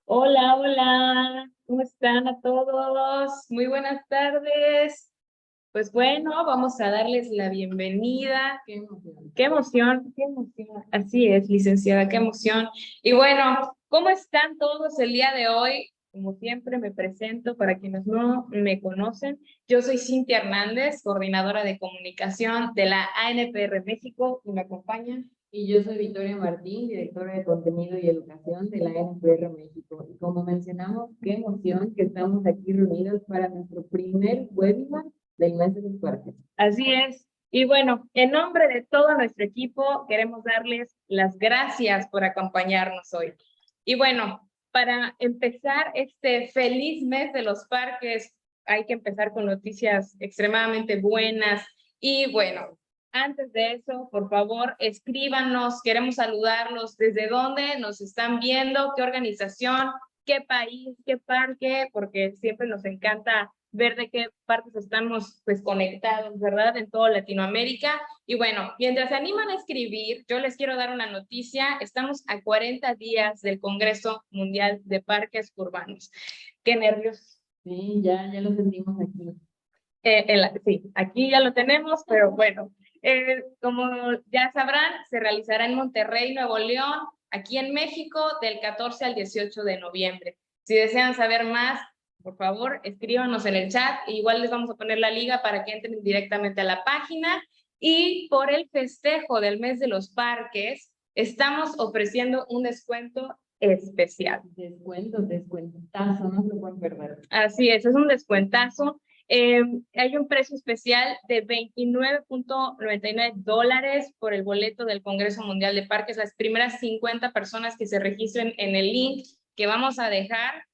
Hola, hola, ¿cómo están a todos? Muy buenas tardes. Pues bueno, vamos a darles la bienvenida. Qué emoción. Qué emoción, qué emoción. Así es, licenciada, qué emoción. Y bueno, ¿cómo están todos el día de hoy? Como siempre me presento para quienes no me conocen. Yo soy Cintia Hernández, coordinadora de comunicación de la ANPR México y me acompaña. Y yo soy Victoria Martín, directora de contenido y educación de la NPR México. Y como mencionamos, qué emoción que estamos aquí reunidos para nuestro primer webinar del mes de los parques. Así es. Y bueno, en nombre de todo nuestro equipo, queremos darles las gracias por acompañarnos hoy. Y bueno, para empezar este feliz mes de los parques, hay que empezar con noticias extremadamente buenas. Y bueno, antes de eso, por favor, escríbanos, queremos saludarlos, desde dónde nos están viendo, qué organización, qué país, qué parque, porque siempre nos encanta ver de qué partes estamos pues conectados, ¿verdad? En toda Latinoamérica. Y bueno, mientras se animan a escribir, yo les quiero dar una noticia. Estamos a 40 días del Congreso Mundial de Parques Urbanos. Qué nervios. Sí, ya lo sentimos aquí. Sí, aquí ya lo tenemos, pero bueno, como ya sabrán, se realizará en Monterrey, Nuevo León, aquí en México, del 14 al 18 de noviembre. Si desean saber más, por favor, escríbanos en el chat. Igual les vamos a poner la liga para que entren directamente a la página. Y por el festejo del mes de los parques, estamos ofreciendo un descuento especial. Descuentazo, no se lo pueden perder. Así es un descuentazo. Hay un precio especial de $29.99 por el boleto del Congreso Mundial de Parques. Las primeras 50 personas que se registren en el link que vamos a dejar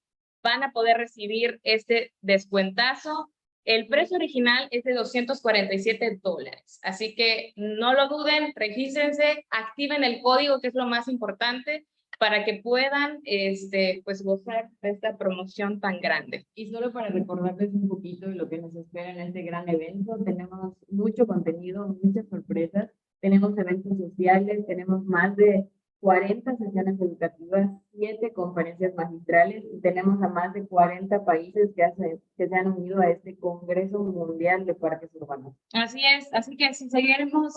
van a poder recibir este descuentazo. El precio original es de $247. Así que no lo duden, regístrense, activen el código, que es lo más importante, para que puedan pues gozar de esta promoción tan grande. Y solo para recordarles un poquito de lo que nos espera en este gran evento, tenemos mucho contenido, muchas sorpresas, tenemos eventos sociales, tenemos más de 40 sesiones educativas, 7 conferencias magistrales y tenemos a más de 40 países que se han unido a este Congreso Mundial de Parques Urbanos. Así es, así que seguiremos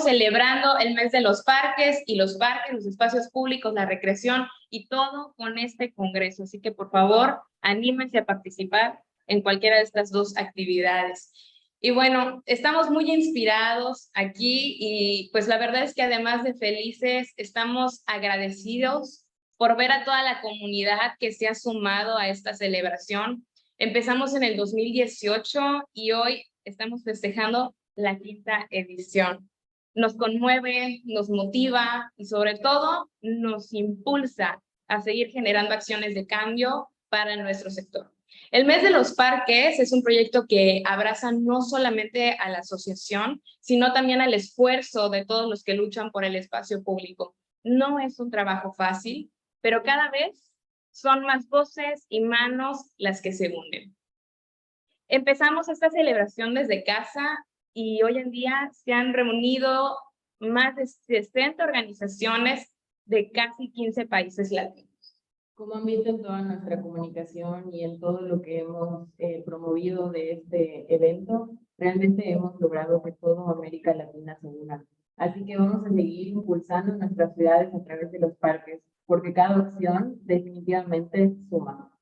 celebrando el mes de los parques, los espacios públicos, la recreación y todo con este congreso. Así que por favor, anímense a participar en cualquiera de estas dos actividades. Y bueno, estamos muy inspirados aquí y pues la verdad es que además de felices, estamos agradecidos por ver a toda la comunidad que se ha sumado a esta celebración. Empezamos en el 2018 y hoy estamos festejando la 5ª edición. Nos conmueve, nos motiva y sobre todo nos impulsa a seguir generando acciones de cambio para nuestro sector. El mes de los parques es un proyecto que abraza no solamente a la asociación, sino también al esfuerzo de todos los que luchan por el espacio público. No es un trabajo fácil, pero cada vez son más voces y manos las que se unen. Empezamos esta celebración desde casa y hoy en día se han reunido más de 60 organizaciones de casi 15 países latinos. Como han visto en toda nuestra comunicación y en todo lo que hemos promovido de este evento, realmente hemos logrado que toda América Latina se una. Así que vamos a seguir impulsando nuestras ciudades a través de los parques, porque cada opción definitivamente suma.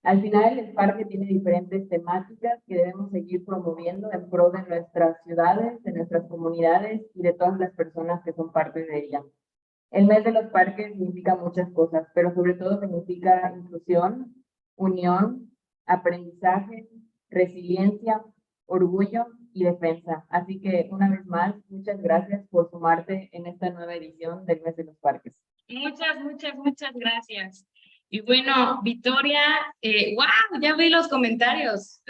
Al final, el parque tiene diferentes temáticas que debemos seguir promoviendo en pro de nuestras ciudades, de nuestras comunidades y de todas las personas que son parte de ellas. El mes de los parques significa muchas cosas, pero sobre todo significa inclusión, unión, aprendizaje, resiliencia, orgullo y defensa. Así que una vez más, muchas gracias por sumarte en esta nueva edición del mes de los parques. Muchas gracias. Y bueno, Victoria, wow, ya vi los comentarios.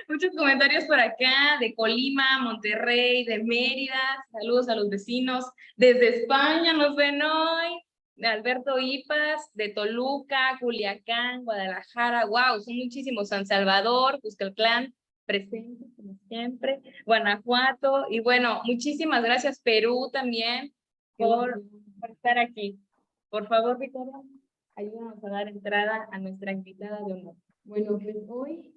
Muchos comentarios por acá, de Colima, Monterrey, de Mérida. Saludos a los vecinos. Desde España nos ven hoy. De Alberto Ipas, de Toluca, Culiacán, Guadalajara. Wow, son muchísimos. San Salvador, Cuscatlán. presente como siempre, Guanajuato, y bueno, muchísimas gracias Perú también por estar aquí. Por favor, Victoria, ayúdanos a dar entrada a nuestra invitada de honor. Bueno, pues hoy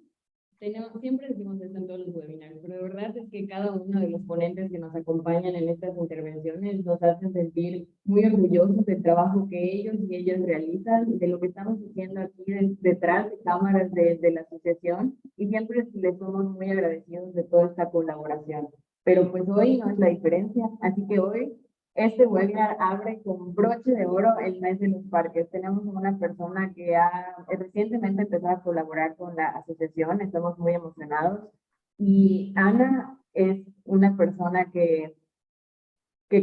siempre decimos esto en todos los webinars, pero de verdad es que cada uno de los ponentes que nos acompañan en estas intervenciones nos hacen sentir muy orgullosos del trabajo que ellos y ellas realizan, de lo que estamos haciendo aquí detrás de cámaras de la asociación, y siempre les somos muy agradecidos de toda esta colaboración. Pero pues hoy no es la diferencia, así que hoy este webinar abre con broche de oro el mes de los parques. Tenemos una persona que ha recientemente empezado a colaborar con la asociación, estamos muy emocionados. Y Ana es una persona que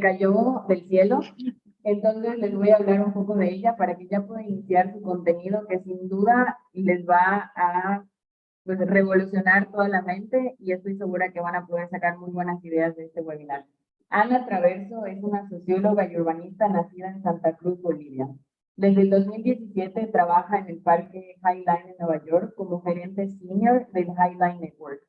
cayó del cielo, entonces les voy a hablar un poco de ella para que ya pueda iniciar su contenido, que sin duda les va a pues, revolucionar toda la mente, y estoy segura que van a poder sacar muy buenas ideas de este webinar. Ana Traverso es una socióloga y urbanista nacida en Santa Cruz, Bolivia. Desde el 2017 trabaja en el Parque Highline en Nueva York como gerente senior del Highline Network.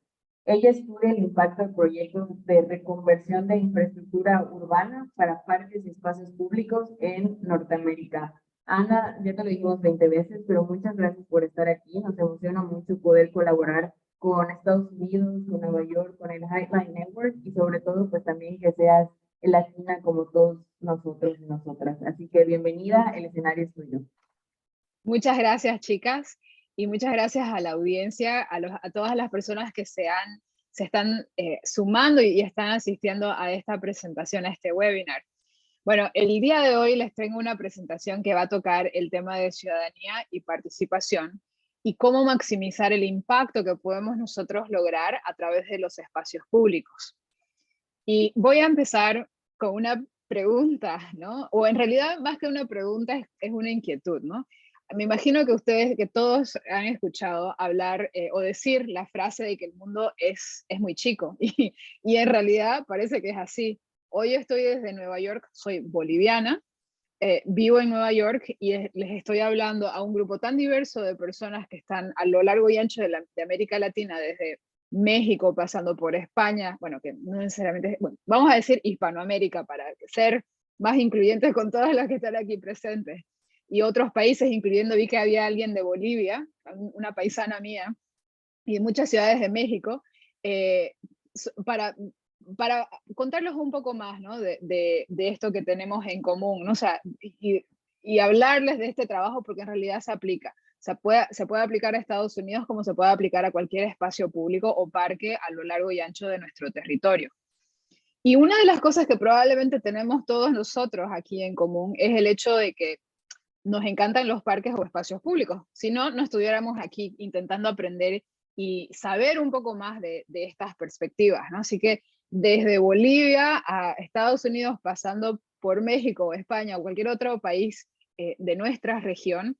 Ella estudia el impacto de proyectos de reconversión de infraestructura urbana para parques y espacios públicos en Norteamérica. Ana, ya te lo dijimos 20 veces, pero muchas gracias por estar aquí. Nos emociona mucho poder colaborar con Estados Unidos, con Nueva York, con el Highline Network, y sobre todo, pues también que seas latina como todos nosotros y nosotras. Así que bienvenida, el escenario es tuyo. Muchas gracias, chicas, y muchas gracias a la audiencia, a todas las personas que se están sumando y están asistiendo a esta presentación, a este webinar. Bueno, el día de hoy les tengo una presentación que va a tocar el tema de ciudadanía y participación y cómo maximizar el impacto que podemos nosotros lograr a través de los espacios públicos. Y voy a empezar con una pregunta, ¿no? O en realidad, más que una pregunta, es una inquietud, ¿no? Me imagino que ustedes, que todos han escuchado hablar o decir la frase de que el mundo es muy chico, y en realidad parece que es así. Hoy estoy desde Nueva York, soy boliviana, vivo en Nueva York y les estoy hablando a un grupo tan diverso de personas que están a lo largo y ancho de América Latina, desde México, pasando por España, bueno, que no necesariamente, bueno, vamos a decir Hispanoamérica para ser más incluyentes con todas las que están aquí presentes, y otros países, incluyendo, vi que había alguien de Bolivia, una paisana mía, y muchas ciudades de México, para contarles un poco más, ¿no? de esto que tenemos en común, ¿no? O sea, y hablarles de este trabajo, porque en realidad se aplica. Se puede aplicar a Estados Unidos como se puede aplicar a cualquier espacio público o parque a lo largo y ancho de nuestro territorio. Y una de las cosas que probablemente tenemos todos nosotros aquí en común es el hecho de que nos encantan los parques o espacios públicos. Si no, no estuviéramos aquí intentando aprender y saber un poco más de estas perspectivas, ¿no? Así que desde Bolivia a Estados Unidos, pasando por México, España o cualquier otro país de nuestra región,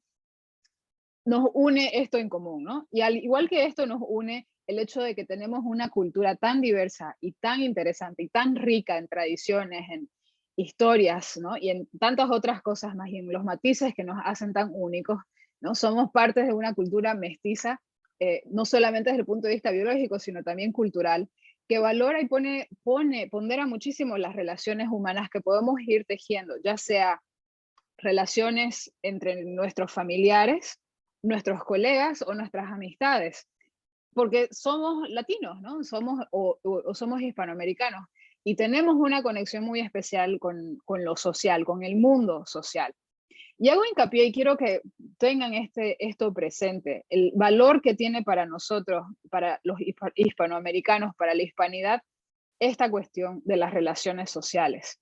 nos une esto en común, ¿no? Y al igual que esto nos une el hecho de que tenemos una cultura tan diversa y tan interesante y tan rica en tradiciones, en historias, ¿no? Y en tantas otras cosas más, y en los matices que nos hacen tan únicos, ¿no? Somos parte de una cultura mestiza, no solamente desde el punto de vista biológico, sino también cultural, que valora y pondera muchísimo las relaciones humanas que podemos ir tejiendo, ya sea relaciones entre nuestros familiares, nuestros colegas o nuestras amistades, porque somos latinos, ¿no? O somos hispanoamericanos, y tenemos una conexión muy especial con lo social, con el mundo social. Y hago hincapié y quiero que tengan esto presente, el valor que tiene para nosotros, para los hispanoamericanos, para la hispanidad, esta cuestión de las relaciones sociales.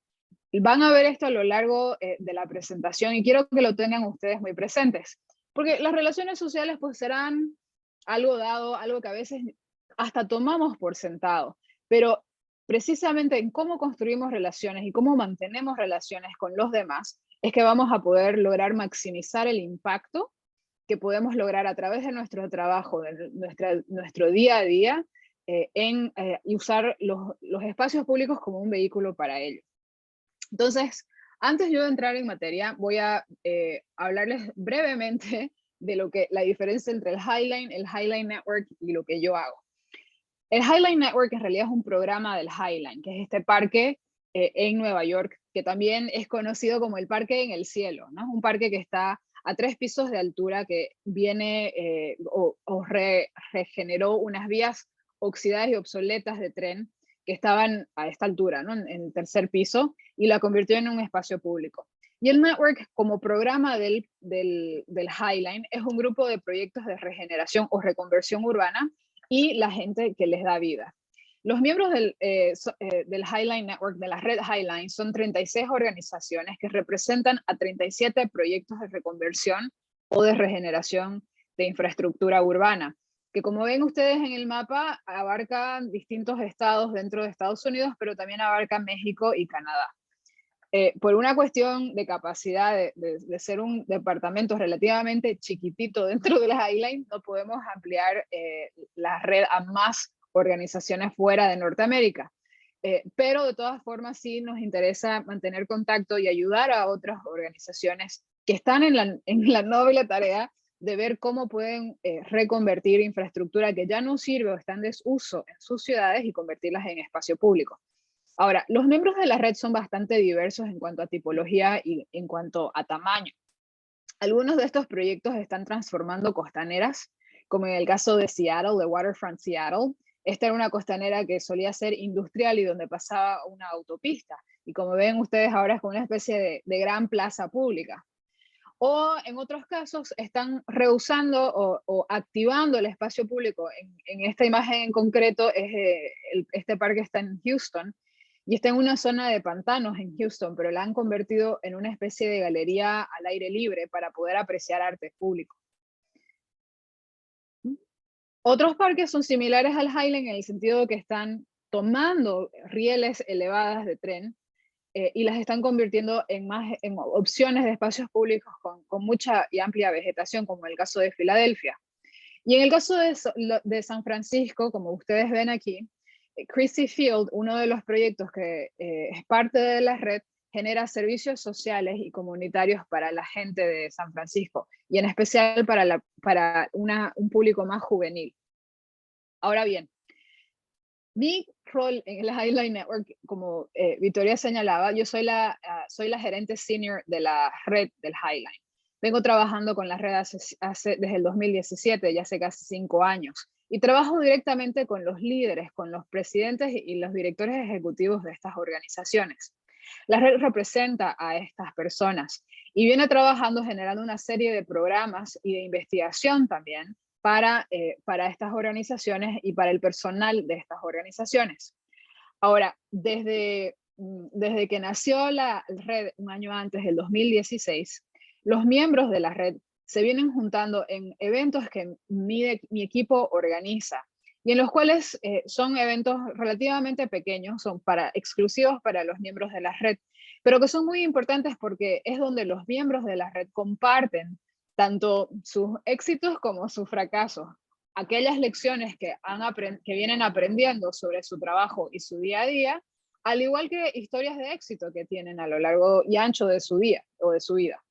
Van a ver esto a lo largo de la presentación, y quiero que lo tengan ustedes muy presentes, porque las relaciones sociales pues serán algo dado, algo que a veces hasta tomamos por sentado, pero precisamente en cómo construimos relaciones y cómo mantenemos relaciones con los demás es que vamos a poder lograr maximizar el impacto que podemos lograr a través de nuestro trabajo, de nuestro día a día, y usar los espacios públicos como un vehículo para ello. Entonces, antes yo de entrar en materia, voy a hablarles brevemente de la diferencia entre el Highline Network y lo que yo hago. El Highline Network en realidad es un programa del Highline, que es este parque en Nueva York, que también es conocido como el Parque en el Cielo, ¿no? Un parque que está a 3 pisos de altura, que viene regeneró unas vías oxidadas y obsoletas de tren que estaban a esta altura, ¿no? En el 3er piso, y la convirtió en un espacio público. Y el network, como programa del Highline, es un grupo de proyectos de regeneración o reconversión urbana y la gente que les da vida. Los miembros del Highline Network, de la red Highline, son 36 organizaciones que representan a 37 proyectos de reconversión o de regeneración de infraestructura urbana, que como ven ustedes en el mapa, abarcan distintos estados dentro de Estados Unidos, pero también abarcan México y Canadá. Por una cuestión de capacidad de ser un departamento relativamente chiquitito dentro de la Highline, no podemos ampliar la red a más organizaciones fuera de Norteamérica. Pero de todas formas sí nos interesa mantener contacto y ayudar a otras organizaciones que están en la noble tarea de ver cómo pueden reconvertir infraestructura que ya no sirve o está en desuso en sus ciudades y convertirlas en espacio público. Ahora, los miembros de la red son bastante diversos en cuanto a tipología y en cuanto a tamaño. Algunos de estos proyectos están transformando costaneras, como en el caso de Seattle, de Waterfront Seattle. Esta era una costanera que solía ser industrial y donde pasaba una autopista. Y como ven ustedes ahora es como una especie de gran plaza pública. O en otros casos están reusando o activando el espacio público. En esta imagen en concreto, este parque está en Houston y está en una zona de pantanos en Houston, pero la han convertido en una especie de galería al aire libre para poder apreciar arte público. Otros parques son similares al Highline en el sentido de que están tomando rieles elevadas de tren y las están convirtiendo en opciones de espacios públicos con mucha y amplia vegetación, como en el caso de Filadelfia. Y en el caso de San Francisco, como ustedes ven aquí, Christie Field, uno de los proyectos que es parte de la red, genera servicios sociales y comunitarios para la gente de San Francisco, y en especial para un público más juvenil. Ahora bien, mi rol en el Highline Network, como Victoria señalaba, yo soy la gerente senior de la red del Highline. Vengo trabajando con la red desde el 2017, ya hace casi 5 años, y trabajo directamente con los líderes, con los presidentes y los directores ejecutivos de estas organizaciones. La red representa a estas personas y viene trabajando generando una serie de programas y de investigación también para estas organizaciones y para el personal de estas organizaciones. Ahora, desde que nació la red un año antes, el 2016, los miembros de la red se vienen juntando en eventos que mi equipo organiza y en los cuales son eventos relativamente pequeños, son exclusivos para los miembros de la red, pero que son muy importantes porque es donde los miembros de la red comparten tanto sus éxitos como sus fracasos, aquellas lecciones que vienen aprendiendo sobre su trabajo y su día a día, al igual que historias de éxito que tienen a lo largo y ancho de su día o de su vida.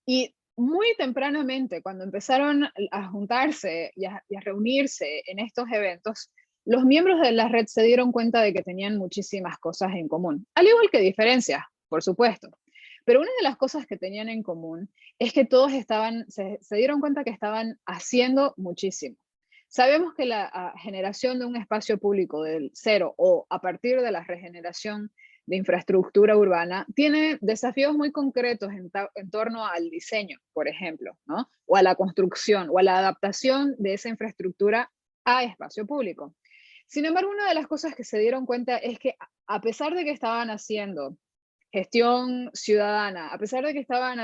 Y muy tempranamente, cuando empezaron a juntarse y a reunirse en estos eventos, los miembros de la red se dieron cuenta de que tenían muchísimas cosas en común, al igual que diferencias, por supuesto. Pero una de las cosas que tenían en común es que todos se dieron cuenta que estaban haciendo muchísimo. Sabemos que la generación de un espacio público del cero o a partir de la regeneración de infraestructura urbana tiene desafíos muy concretos en torno al diseño, por ejemplo, ¿no? O a la construcción o a la adaptación de esa infraestructura a espacio público. Sin embargo, una de las cosas que se dieron cuenta es que a pesar de que estaban haciendo gestión ciudadana, a pesar de que estaban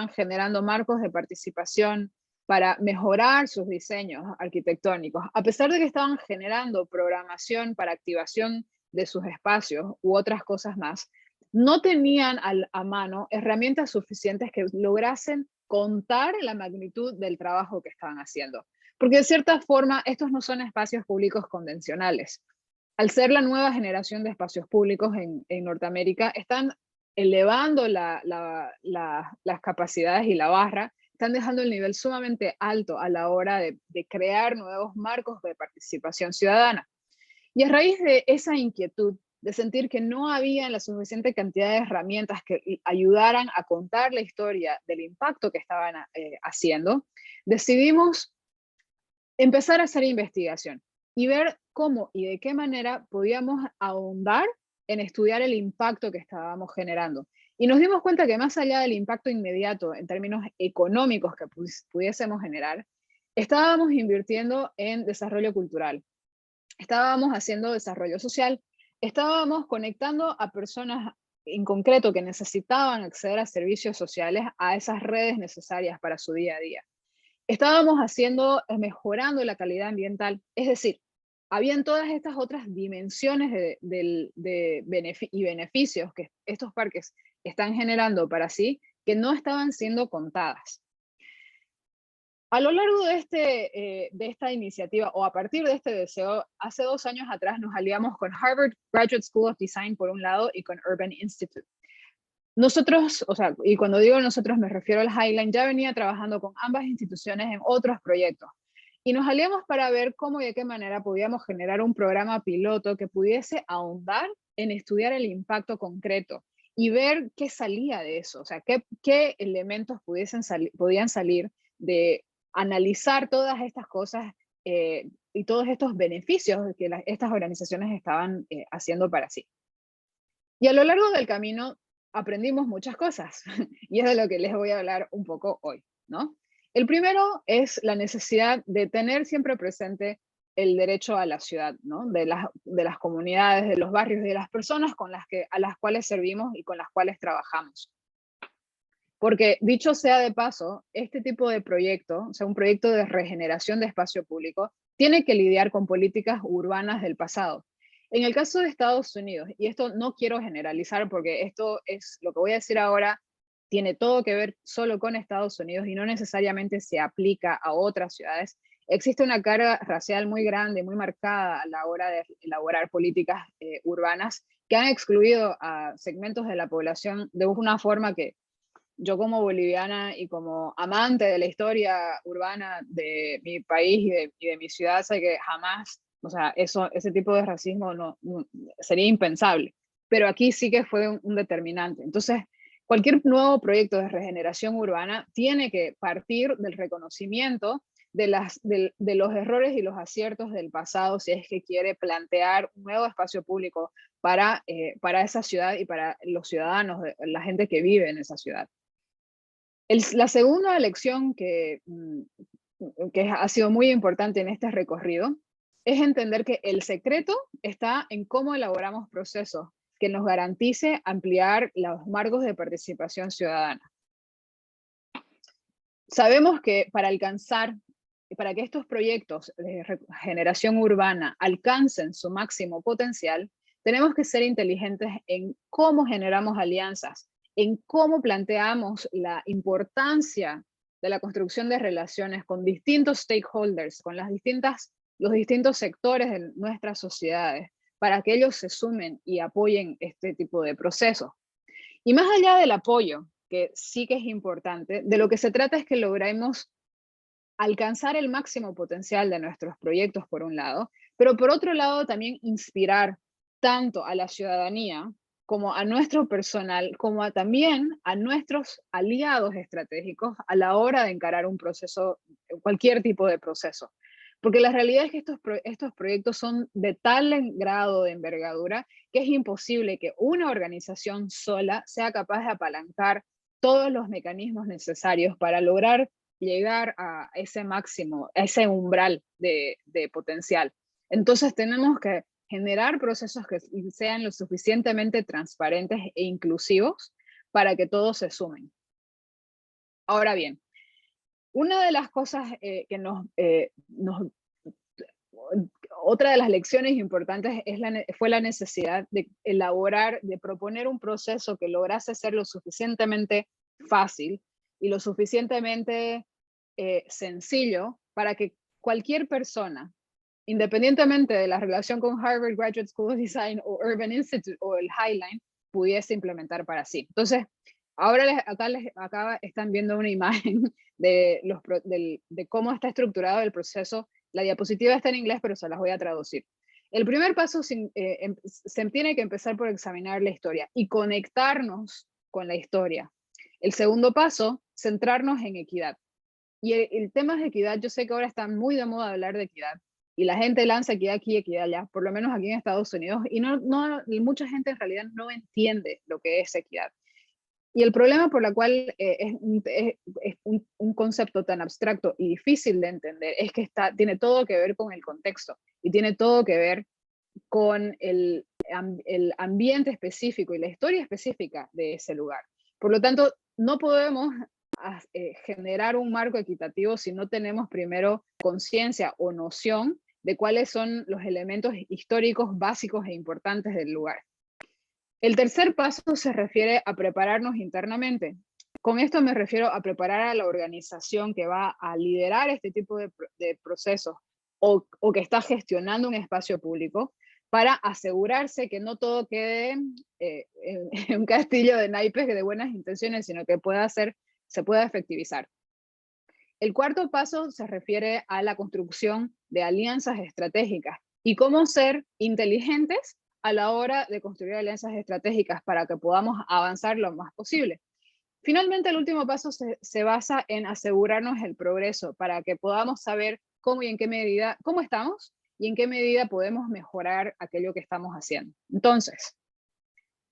generando marcos de participación para mejorar sus diseños arquitectónicos, a pesar de que estaban generando programación para activación de sus espacios u otras cosas más, no tenían a mano herramientas suficientes que lograsen contar la magnitud del trabajo que estaban haciendo. Porque de cierta forma, estos no son espacios públicos convencionales. Al ser la nueva generación de espacios públicos en Norteamérica, están elevando las capacidades y la barra están dejando el nivel sumamente alto a la hora de crear nuevos marcos de participación ciudadana. Y a raíz de esa inquietud, de sentir que no había la suficiente cantidad de herramientas que ayudaran a contar la historia del impacto que estaban haciendo, decidimos empezar a hacer investigación y ver cómo y de qué manera podíamos ahondar en estudiar el impacto que estábamos generando. Y nos dimos cuenta que más allá del impacto inmediato en términos económicos que pudiésemos generar, estábamos invirtiendo en desarrollo cultural, estábamos haciendo desarrollo social, estábamos conectando a personas en concreto que necesitaban acceder a servicios sociales, a esas redes necesarias para su día a día. Estábamos mejorando la calidad ambiental, es decir, habían todas estas otras dimensiones y beneficios que estos parques están generando para sí, que no estaban siendo contadas. A lo largo de esta iniciativa, o a partir de este deseo, hace 2 años atrás nos aliamos con Harvard Graduate School of Design por un lado y con Urban Institute. Nosotros, y cuando digo nosotros me refiero al Highline, ya venía trabajando con ambas instituciones en otros proyectos. Y nos aliamos para ver cómo y de qué manera podíamos generar un programa piloto que pudiese ahondar en estudiar el impacto concreto y ver qué salía de eso, o sea, qué elementos podían salir de analizar todas estas cosas y todos estos beneficios que estas organizaciones estaban haciendo para sí. Y a lo largo del camino aprendimos muchas cosas y es de lo que les voy a hablar un poco hoy, ¿no? El primero es la necesidad de tener siempre presente el derecho a la ciudad, ¿no? De las comunidades, de los barrios, de las personas a las cuales servimos y con las cuales trabajamos. Porque, dicho sea de paso, este tipo de proyecto, o sea, un proyecto de regeneración de espacio público, tiene que lidiar con políticas urbanas del pasado. En el caso de Estados Unidos, y esto no quiero generalizar porque esto es lo que voy a decir ahora, tiene todo que ver solo con Estados Unidos y no necesariamente se aplica a otras ciudades. Existe una carga racial muy grande, muy marcada a la hora de elaborar políticas urbanas que han excluido a segmentos de la población de una forma que yo como boliviana y como amante de la historia urbana de mi país y de mi ciudad, sé que jamás, o sea, ese tipo de racismo no sería impensable. Pero aquí sí que fue un determinante. Entonces, cualquier nuevo proyecto de regeneración urbana tiene que partir del reconocimiento de los errores y los aciertos del pasado si es que quiere plantear un nuevo espacio público para esa ciudad y para los ciudadanos, la gente que vive en esa ciudad. La segunda lección que ha sido muy importante en este recorrido es entender que el secreto está en cómo elaboramos procesos que nos garantice ampliar los marcos de participación ciudadana. Sabemos que para que estos proyectos de regeneración urbana alcancen su máximo potencial, tenemos que ser inteligentes en cómo generamos alianzas, en cómo planteamos la importancia de la construcción de relaciones con distintos stakeholders, con los distintos sectores de nuestras sociedades, para que ellos se sumen y apoyen este tipo de procesos. Y más allá del apoyo, que sí que es importante, de lo que se trata es que logremos alcanzar el máximo potencial de nuestros proyectos por un lado, pero por otro lado también inspirar tanto a la ciudadanía como a nuestro personal, como también a nuestros aliados estratégicos a la hora de encarar un proceso, cualquier tipo de proceso. Porque la realidad es que estos proyectos son de tal grado de envergadura que es imposible que una organización sola sea capaz de apalancar todos los mecanismos necesarios para lograr llegar a ese máximo, a ese umbral de potencial. Entonces tenemos que generar procesos que sean lo suficientemente transparentes e inclusivos para que todos se sumen. Ahora bien, una de las cosas otra de las lecciones importantes fue la necesidad de proponer un proceso que lograse ser lo suficientemente fácil y lo suficientemente sencillo para que cualquier persona, independientemente de la relación con Harvard Graduate School of Design o Urban Institute o el Highline, pudiese implementar para sí. Entonces, Ahora acá están viendo una imagen de, de cómo está estructurado el proceso. La diapositiva está en inglés, pero se las voy a traducir. El primer paso se tiene que empezar por examinar la historia y conectarnos con la historia. El segundo paso, centrarnos en equidad. Y el tema de equidad, yo sé que ahora está muy de moda hablar de equidad, y la gente lanza equidad aquí, equidad allá, por lo menos aquí en Estados Unidos, y mucha gente en realidad no entiende lo que es equidad. Y el problema por el cual es un concepto tan abstracto y difícil de entender es que tiene todo que ver con el contexto y tiene todo que ver con el ambiente específico y la historia específica de ese lugar. Por lo tanto, no podemos generar un marco equitativo si no tenemos primero conciencia o noción de cuáles son los elementos históricos básicos e importantes del lugar. El tercer paso se refiere a prepararnos internamente. Con esto me refiero a preparar a la organización que va a liderar este tipo de procesos o que está gestionando un espacio público para asegurarse que no todo quede en un castillo de naipes de buenas intenciones, sino que se pueda efectivizar. El cuarto paso se refiere a la construcción de alianzas estratégicas y cómo ser inteligentes a la hora de construir alianzas estratégicas para que podamos avanzar lo más posible. Finalmente, el último paso se basa en asegurarnos el progreso para que podamos saber cómo y en qué medida, cómo estamos y en qué medida podemos mejorar aquello que estamos haciendo. Entonces,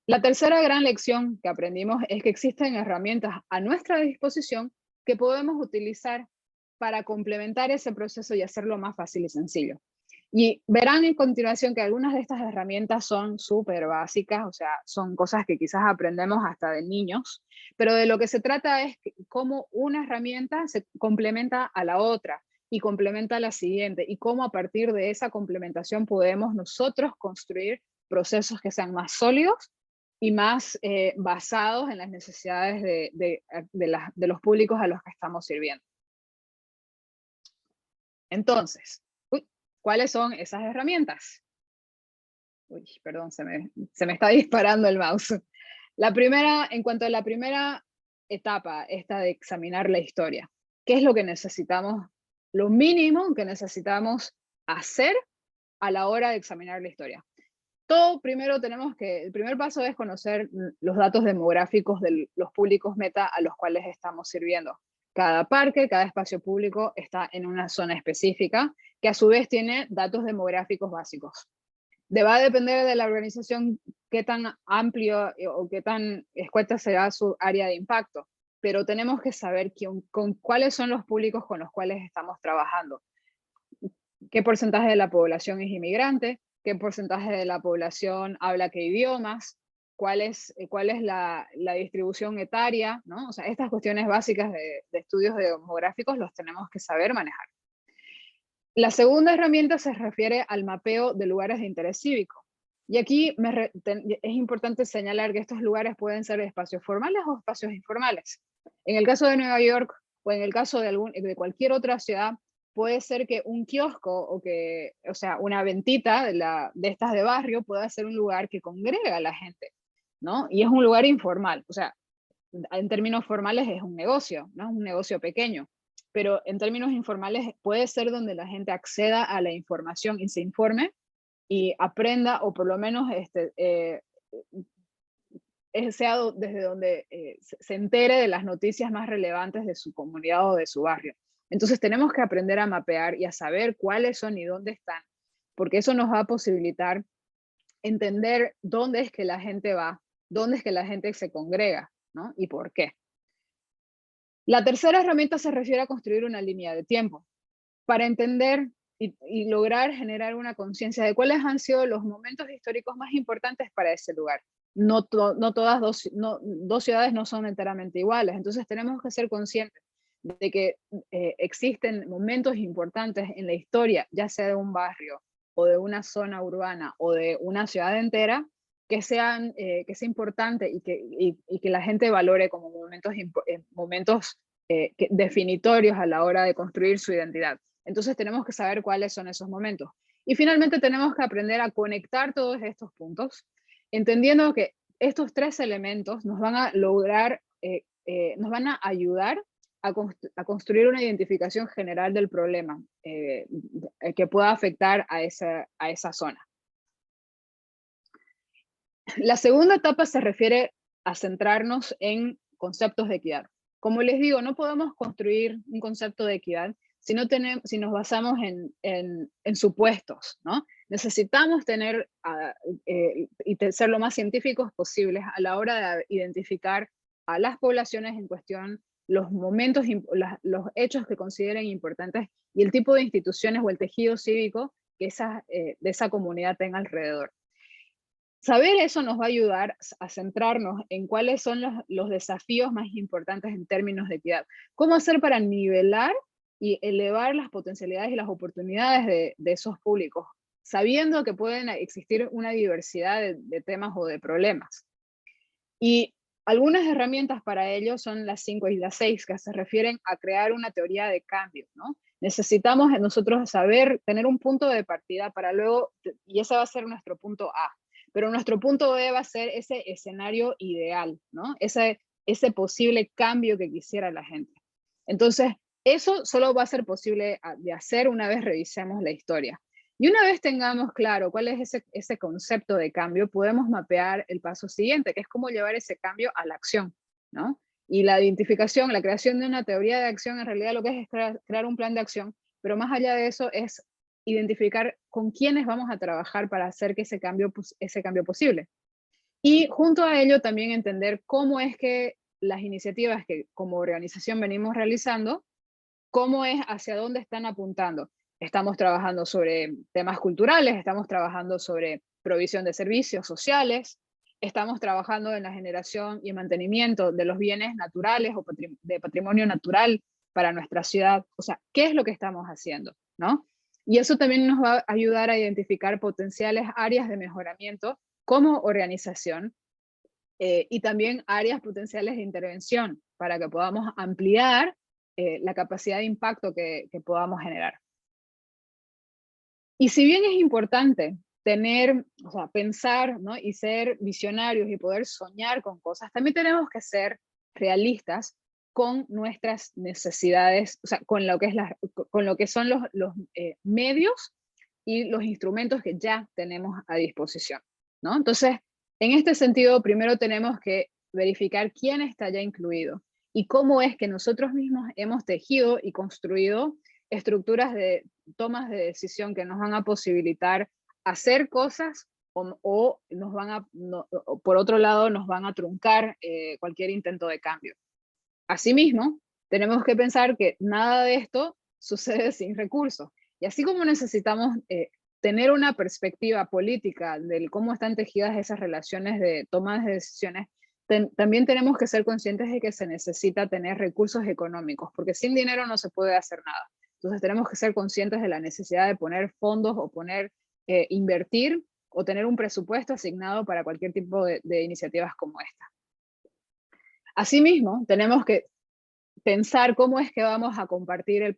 la tercera gran lección que aprendimos es que existen herramientas a nuestra disposición que podemos utilizar para complementar ese proceso y hacerlo más fácil y sencillo. Y verán en continuación que algunas de estas herramientas son súper básicas, o sea, son cosas que quizás aprendemos hasta de niños, pero de lo que se trata es cómo una herramienta se complementa a la otra y complementa a la siguiente, y cómo a partir de esa complementación podemos nosotros construir procesos que sean más sólidos y más basados en las necesidades de los públicos a los que estamos sirviendo. Entonces, ¿cuáles son esas herramientas? Uy, perdón, se me está disparando el mouse. En cuanto a la primera etapa, esta de examinar la historia, ¿qué es lo que necesitamos? Lo mínimo que necesitamos hacer a la hora de examinar la historia. El primer paso es conocer los datos demográficos de los públicos meta a los cuales estamos sirviendo. Cada parque, cada espacio público está en una zona específica que a su vez tiene datos demográficos básicos. Va a depender de la organización qué tan amplio o qué tan escueta será su área de impacto, pero tenemos que saber con cuáles son los públicos con los cuales estamos trabajando. ¿Qué porcentaje de la población es inmigrante? ¿Qué porcentaje de la población habla qué idiomas? ¿Cuál es la distribución etaria? ¿No? O sea, estas cuestiones básicas de estudios demográficos los tenemos que saber manejar. La segunda herramienta se refiere al mapeo de lugares de interés cívico. Y aquí es importante señalar que estos lugares pueden ser espacios formales o espacios informales. En el caso de Nueva York o en el caso de cualquier otra ciudad, puede ser que un kiosco o sea, una ventita de estas de barrio pueda ser un lugar que congrega a la gente, ¿no? Y es un lugar informal, o sea, en términos formales es un negocio, ¿no? Es un negocio pequeño, pero en términos informales puede ser donde la gente acceda a la información y se informe y aprenda, o por lo menos sea desde donde se entere de las noticias más relevantes de su comunidad o de su barrio. Entonces tenemos que aprender a mapear y a saber cuáles son y dónde están, porque eso nos va a posibilitar entender dónde es que la gente va, dónde es que la gente se congrega, ¿no? Y por qué. La tercera herramienta se refiere a construir una línea de tiempo para entender y lograr generar una conciencia de cuáles han sido los momentos históricos más importantes para ese lugar. No todas dos ciudades no son enteramente iguales, entonces tenemos que ser conscientes de que existen momentos importantes en la historia, ya sea de un barrio o de una zona urbana o de una ciudad entera, que sea importante y que la gente valore como momentos definitorios a la hora de construir su identidad. Entonces tenemos que saber cuáles son esos momentos. Y finalmente tenemos que aprender a conectar todos estos puntos, entendiendo que estos tres elementos nos van a lograr a ayudar a construir una identificación general del problema que pueda afectar a esa zona. La segunda etapa se refiere a centrarnos en conceptos de equidad. Como les digo, no podemos construir un concepto de equidad si nos basamos en supuestos, ¿no? Necesitamos tener y ser lo más científicos posibles a la hora de identificar a las poblaciones en cuestión, los momentos, los hechos que consideren importantes y el tipo de instituciones o el tejido cívico que de esa comunidad tenga alrededor. Saber eso nos va a ayudar a centrarnos en cuáles son los desafíos más importantes en términos de equidad. ¿Cómo hacer para nivelar y elevar las potencialidades y las oportunidades de esos públicos, sabiendo que pueden existir una diversidad de temas o de problemas? Y algunas herramientas para ello son las 5 y las 6, que se refieren a crear una teoría de cambio, ¿no? Necesitamos nosotros saber, tener un punto de partida para luego, y ese va a ser nuestro punto A, pero nuestro punto B va a ser ese escenario ideal, ¿no? Ese posible cambio que quisiera la gente. Entonces, eso solo va a ser posible de hacer una vez revisemos la historia. Y una vez tengamos claro cuál es ese concepto de cambio, podemos mapear el paso siguiente, que es cómo llevar ese cambio a la acción, ¿no? Y la identificación, la creación de una teoría de acción, en realidad lo que es crear un plan de acción, pero más allá de eso es identificar con quiénes vamos a trabajar para hacer que ese cambio posible. Y junto a ello también entender cómo es que las iniciativas que como organización venimos realizando, cómo es, hacia dónde están apuntando. Estamos trabajando sobre temas culturales, estamos trabajando sobre provisión de servicios sociales, estamos trabajando en la generación y mantenimiento de los bienes naturales o de patrimonio natural para nuestra ciudad. O sea, ¿qué es lo que estamos haciendo? ¿No? Y eso también nos va a ayudar a identificar potenciales áreas de mejoramiento como organización y también áreas potenciales de intervención para que podamos ampliar la capacidad de impacto que podamos generar. Y si bien es importante pensar, ¿no? Y ser visionarios y poder soñar con cosas, también tenemos que ser realistas con nuestras necesidades, o sea, con lo que son los medios y los instrumentos que ya tenemos a disposición, ¿no? Entonces, en este sentido, primero tenemos que verificar quién está ya incluido y cómo es que nosotros mismos hemos tejido y construido estructuras de tomas de decisión que nos van a posibilitar hacer cosas o por otro lado nos van a truncar cualquier intento de cambio. Asimismo, tenemos que pensar que nada de esto sucede sin recursos. Y así como necesitamos tener una perspectiva política de cómo están tejidas esas relaciones de tomas de decisiones, también tenemos que ser conscientes de que se necesita tener recursos económicos, porque sin dinero no se puede hacer nada. Entonces tenemos que ser conscientes de la necesidad de poner fondos o invertir o tener un presupuesto asignado para cualquier tipo de iniciativas como esta. Asimismo, tenemos que pensar cómo es que vamos a compartir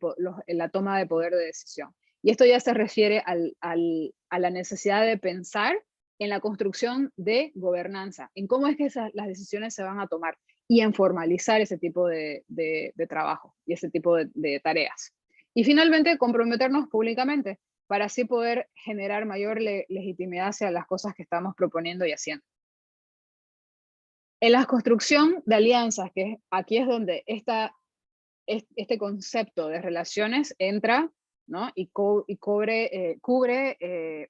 la toma de poder de decisión. Y esto ya se refiere a la necesidad de pensar en la construcción de gobernanza, en cómo es que las decisiones se van a tomar y en formalizar ese tipo de trabajo y ese tipo de tareas. Y finalmente, comprometernos públicamente para así poder generar mayor legitimidad hacia las cosas que estamos proponiendo y haciendo. En la construcción de alianzas, que aquí es donde este concepto de relaciones entra, ¿no? Y cubre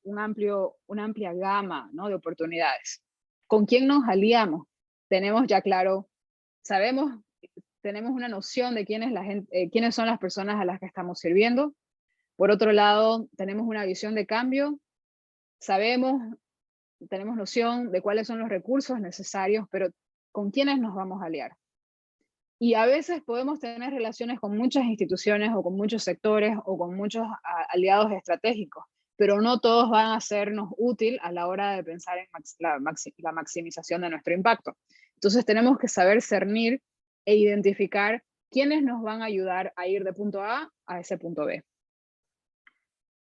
una amplia gama, ¿no? de oportunidades. ¿Con quién nos aliamos? Tenemos ya claro, tenemos una noción de quiénes son las personas a las que estamos sirviendo. Por otro lado, tenemos una visión de cambio, tenemos noción de cuáles son los recursos necesarios, pero ¿con quiénes nos vamos a aliar? Y a veces podemos tener relaciones con muchas instituciones o con muchos sectores o con muchos aliados estratégicos, pero no todos van a sernos útil a la hora de pensar en la maximización de nuestro impacto. Entonces tenemos que saber cernir e identificar quiénes nos van a ayudar a ir de punto A a ese punto B.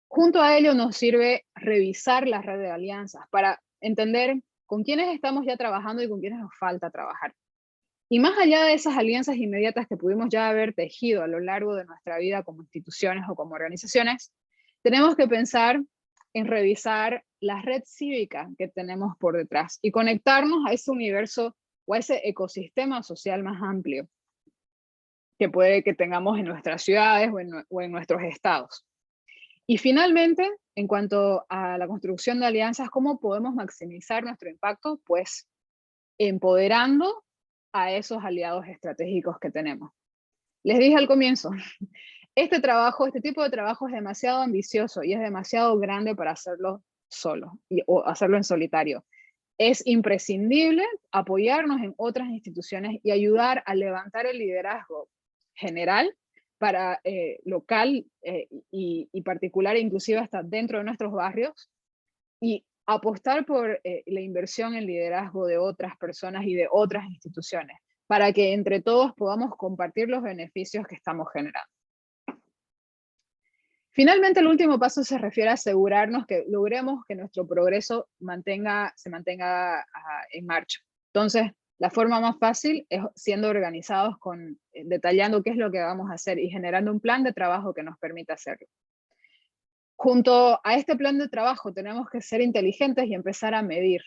Junto a ello nos sirve revisar la red de alianzas para entender con quiénes estamos ya trabajando y con quiénes nos falta trabajar. Y más allá de esas alianzas inmediatas que pudimos ya haber tejido a lo largo de nuestra vida como instituciones o como organizaciones, tenemos que pensar en revisar la red cívica que tenemos por detrás y conectarnos a ese universo o a ese ecosistema social más amplio que puede que tengamos en nuestras ciudades o en nuestros estados. Y finalmente, en cuanto a la construcción de alianzas, ¿cómo podemos maximizar nuestro impacto? Pues empoderando a esos aliados estratégicos que tenemos. Les dije al comienzo, este tipo de trabajo es demasiado ambicioso y es demasiado grande para hacerlo solo o hacerlo en solitario. Es imprescindible apoyarnos en otras instituciones y ayudar a levantar el liderazgo general para local y particular, inclusive hasta dentro de nuestros barrios, y apostar por la inversión en liderazgo de otras personas y de otras instituciones, para que entre todos podamos compartir los beneficios que estamos generando. Finalmente, el último paso se refiere a asegurarnos que logremos que nuestro progreso se mantenga en marcha. Entonces, la forma más fácil es siendo organizados detallando qué es lo que vamos a hacer y generando un plan de trabajo que nos permita hacerlo. Junto a este plan de trabajo tenemos que ser inteligentes y empezar a medir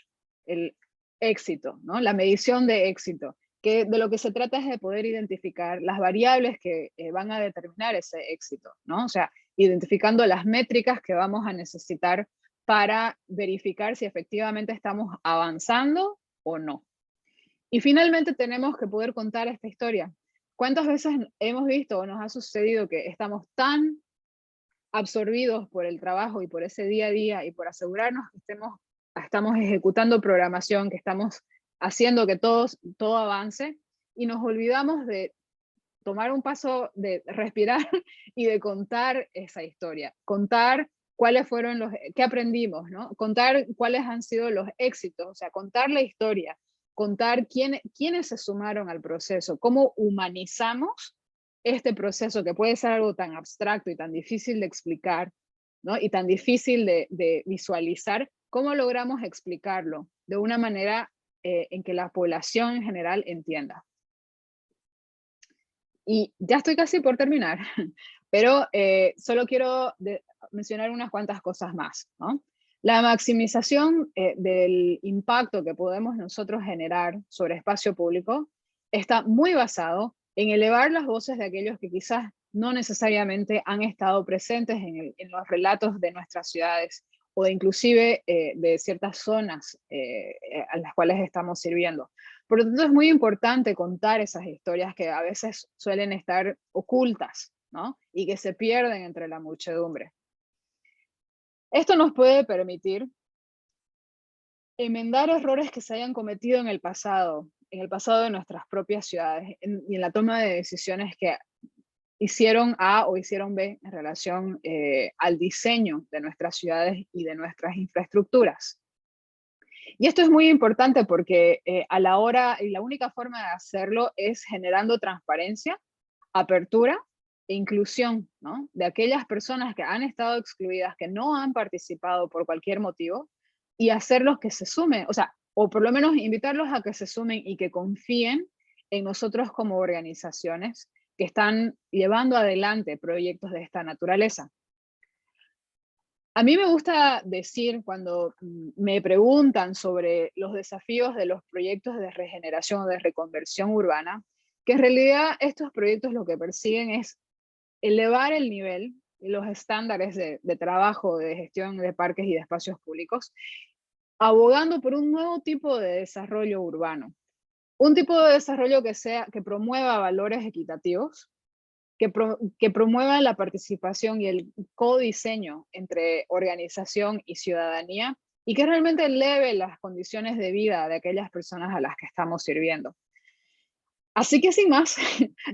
el éxito, ¿no? La medición de éxito, que de lo que se trata es de poder identificar las variables que van a determinar ese éxito, ¿no? O sea, identificando las métricas que vamos a necesitar para verificar si efectivamente estamos avanzando o no. Y finalmente tenemos que poder contar esta historia. ¿Cuántas veces hemos visto o nos ha sucedido que estamos tan absorbidos por el trabajo y por ese día a día y por asegurarnos que estamos ejecutando programación, que estamos haciendo que todo avance, y nos olvidamos de tomar un paso, de respirar y de contar esa historia, contar cuáles fueron qué aprendimos, ¿no? Contar cuáles han sido los éxitos, o sea, contar la historia, contar quiénes se sumaron al proceso, cómo humanizamos este proceso que puede ser algo tan abstracto y tan difícil de explicar, ¿no? Y tan difícil de visualizar, cómo logramos explicarlo de una manera en que la población en general entienda. Y ya estoy casi por terminar, pero solo quiero mencionar unas cuantas cosas más, ¿no? La maximización del impacto que podemos nosotros generar sobre espacio público está muy basado en elevar las voces de aquellos que quizás no necesariamente han estado presentes en los relatos de nuestras ciudades o inclusive de ciertas zonas a las cuales estamos sirviendo. Por lo tanto, es muy importante contar esas historias que a veces suelen estar ocultas, ¿no? Y que se pierden entre la muchedumbre. Esto nos puede permitir enmendar errores que se hayan cometido en el pasado de nuestras propias ciudades y en la toma de decisiones que hicieron A o hicieron B en relación al diseño de nuestras ciudades y de nuestras infraestructuras. Y esto es muy importante porque y la única forma de hacerlo es generando transparencia, apertura e inclusión, ¿no? De aquellas personas que han estado excluidas, que no han participado por cualquier motivo, y hacerlos que se sumen, o sea, o por lo menos invitarlos a que se sumen y que confíen en nosotros como organizaciones que están llevando adelante proyectos de esta naturaleza. A mí me gusta decir, cuando me preguntan sobre los desafíos de los proyectos de regeneración o de reconversión urbana, que en realidad estos proyectos lo que persiguen es elevar el nivel y los estándares de trabajo, de gestión de parques y de espacios públicos, abogando por un nuevo tipo de desarrollo urbano. Un tipo de desarrollo que promueva valores equitativos, que promueva la participación y el codiseño entre organización y ciudadanía, y que realmente eleve las condiciones de vida de aquellas personas a las que estamos sirviendo. Así que sin más,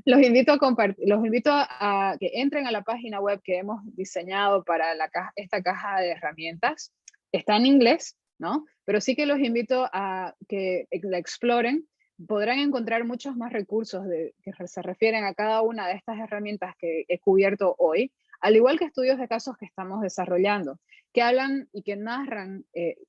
los invito a que entren a la página web que hemos diseñado para esta caja de herramientas. Está en inglés, ¿no? Pero sí que los invito a que la exploren. Podrán encontrar muchos más recursos que se refieren a cada una de estas herramientas que he cubierto hoy, al igual que estudios de casos que estamos desarrollando, que hablan y que narran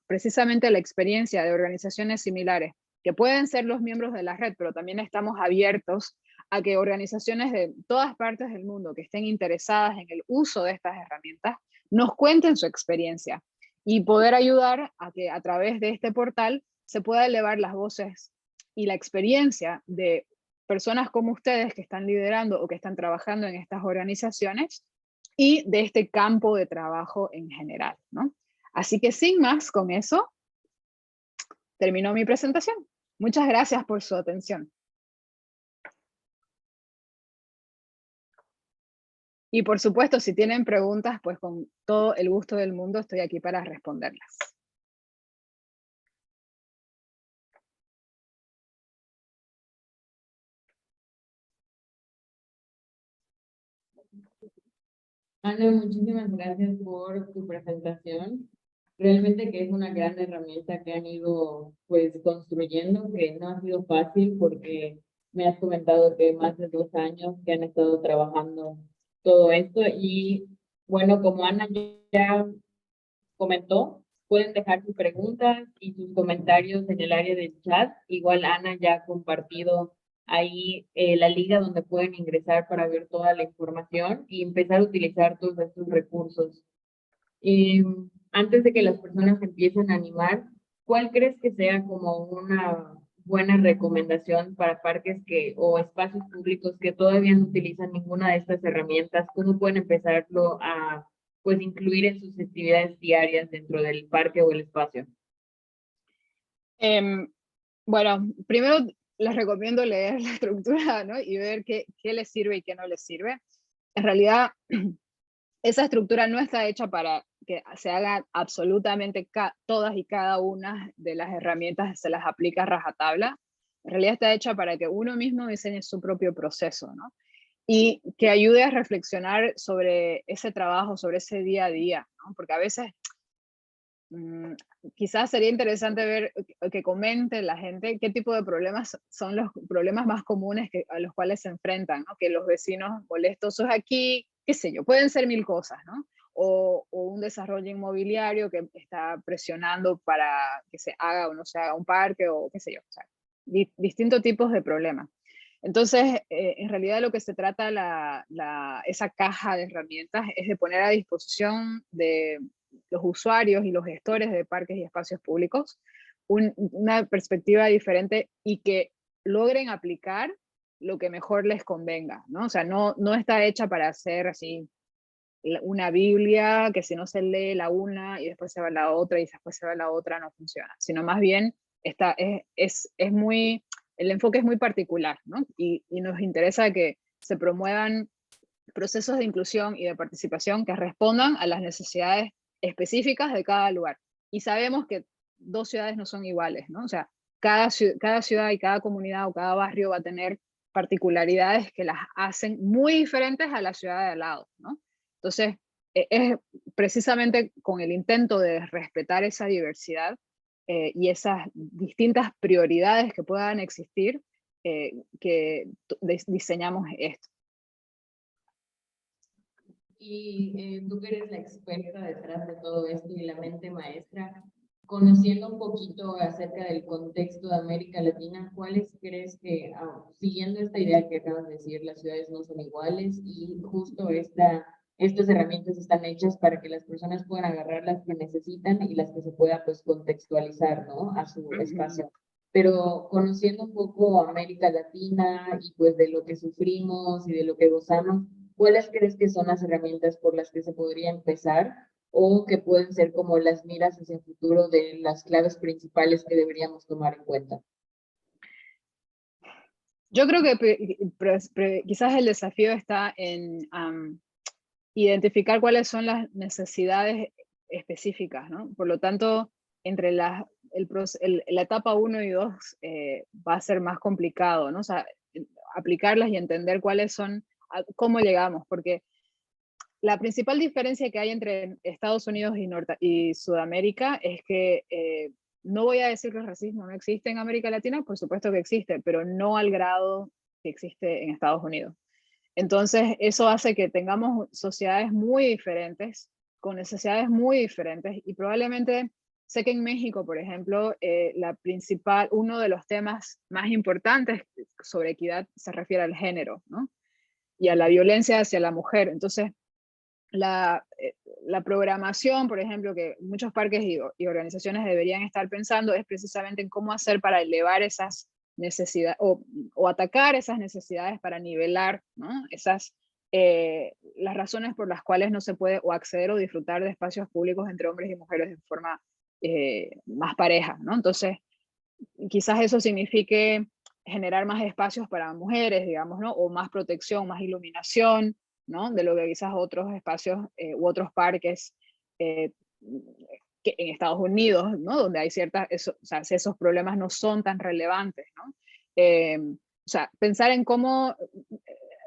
precisamente la experiencia de organizaciones similares que pueden ser los miembros de la red, pero también estamos abiertos a que organizaciones de todas partes del mundo que estén interesadas en el uso de estas herramientas nos cuenten su experiencia y poder ayudar a que a través de este portal se pueda elevar las voces y la experiencia de personas como ustedes que están liderando o que están trabajando en estas organizaciones y de este campo de trabajo en general, ¿no? Así que sin más, con eso terminó mi presentación. Muchas gracias por su atención. Y por supuesto, si tienen preguntas, pues con todo el gusto del mundo estoy aquí para responderlas. Ana, muchísimas gracias por tu presentación. Realmente que es una gran herramienta que han ido pues construyendo, que no ha sido fácil porque me has comentado que más de 2 años que han estado trabajando todo esto y bueno, como Ana ya comentó, pueden dejar sus preguntas y sus comentarios en el área del chat. Igual Ana ya ha compartido ahí la liga donde pueden ingresar para ver toda la información y empezar a utilizar todos estos recursos. Antes de que las personas empiecen a animar, ¿cuál crees que sea como una buena recomendación para parques que o espacios públicos que todavía no utilizan ninguna de estas herramientas? ¿Cómo pueden empezarlo a pues incluir en sus actividades diarias dentro del parque o el espacio? Bueno, primero les recomiendo leer la estructura, ¿no? Y ver qué les sirve y qué no les sirve. En realidad, esa estructura no está hecha para que se hagan absolutamente todas y cada una de las herramientas, se las aplica a rajatabla. En realidad está hecha para que uno mismo diseñe su propio proceso, ¿no? Y que ayude a reflexionar sobre ese trabajo, sobre ese día a día, ¿no? Porque a veces quizás sería interesante ver que comente la gente qué tipo de problemas son los problemas más comunes a los cuales se enfrentan, ¿no? Que los vecinos molestosos aquí, qué sé yo, pueden ser mil cosas, ¿no? O un desarrollo inmobiliario que está presionando para que se haga o no se haga un parque o qué sé yo, o sea, distintos tipos de problemas. Entonces, en realidad lo que se trata esa caja de herramientas es de poner a disposición de los usuarios y los gestores de parques y espacios públicos una perspectiva diferente y que logren aplicar lo que mejor les convenga, ¿no? O sea, no está hecha para hacer así una Biblia que si no se lee la una y después se va la otra y después se va la otra, no funciona, sino más bien es muy, el enfoque es muy particular, ¿no? Y nos interesa que se promuevan procesos de inclusión y de participación que respondan a las necesidades específicas de cada lugar. Y sabemos que dos ciudades no son iguales, ¿no? O sea, cada ciudad y cada comunidad o cada barrio va a tener particularidades que las hacen muy diferentes a la ciudad de al lado, ¿no? Entonces, es precisamente con el intento de respetar esa diversidad y esas distintas prioridades que puedan existir que diseñamos esto. Y tú que eres la experta detrás de todo esto y la mente maestra, conociendo un poquito acerca del contexto de América Latina, ¿cuáles crees que, siguiendo esta idea que acabas de decir, las ciudades no son iguales y justo estas herramientas están hechas para que las personas puedan agarrar las que necesitan y las que se pueda pues contextualizar, ¿no? A su espacio. Pero conociendo un poco América Latina y pues de lo que sufrimos y de lo que gozamos, ¿cuáles crees que son las herramientas por las que se podría empezar o que pueden ser como las miras hacia el futuro de las claves principales que deberíamos tomar en cuenta? Yo creo que quizás el desafío está en identificar cuáles son las necesidades específicas, ¿no? Por lo tanto, entre la etapa 1 y 2 va a ser más complicado, ¿no? O sea, aplicarlas y entender cuáles son, cómo llegamos, porque la principal diferencia que hay entre Estados Unidos y Sudamérica es que no voy a decir que el racismo no existe en América Latina, por supuesto que existe, pero no al grado que existe en Estados Unidos. Entonces, eso hace que tengamos sociedades muy diferentes, con necesidades muy diferentes, y probablemente Sé que en México, por ejemplo, uno de los temas más importantes sobre equidad se refiere al género, ¿no? Y a la violencia hacia la mujer. Entonces, la programación, por ejemplo, que muchos parques y organizaciones deberían estar pensando es precisamente en cómo hacer para elevar esas necesidades o atacar esas necesidades para nivelar, ¿no? Las razones por las cuales no se puede o acceder o disfrutar de espacios públicos entre hombres y mujeres de forma más pareja, ¿no? Entonces, quizás eso signifique generar más espacios para mujeres, digamos, ¿no? O más protección, más iluminación, ¿no? De lo que quizás otros espacios u otros parques que en Estados Unidos, ¿no? Donde hay o sea, esos problemas no son tan relevantes, ¿no? O sea, pensar en cómo,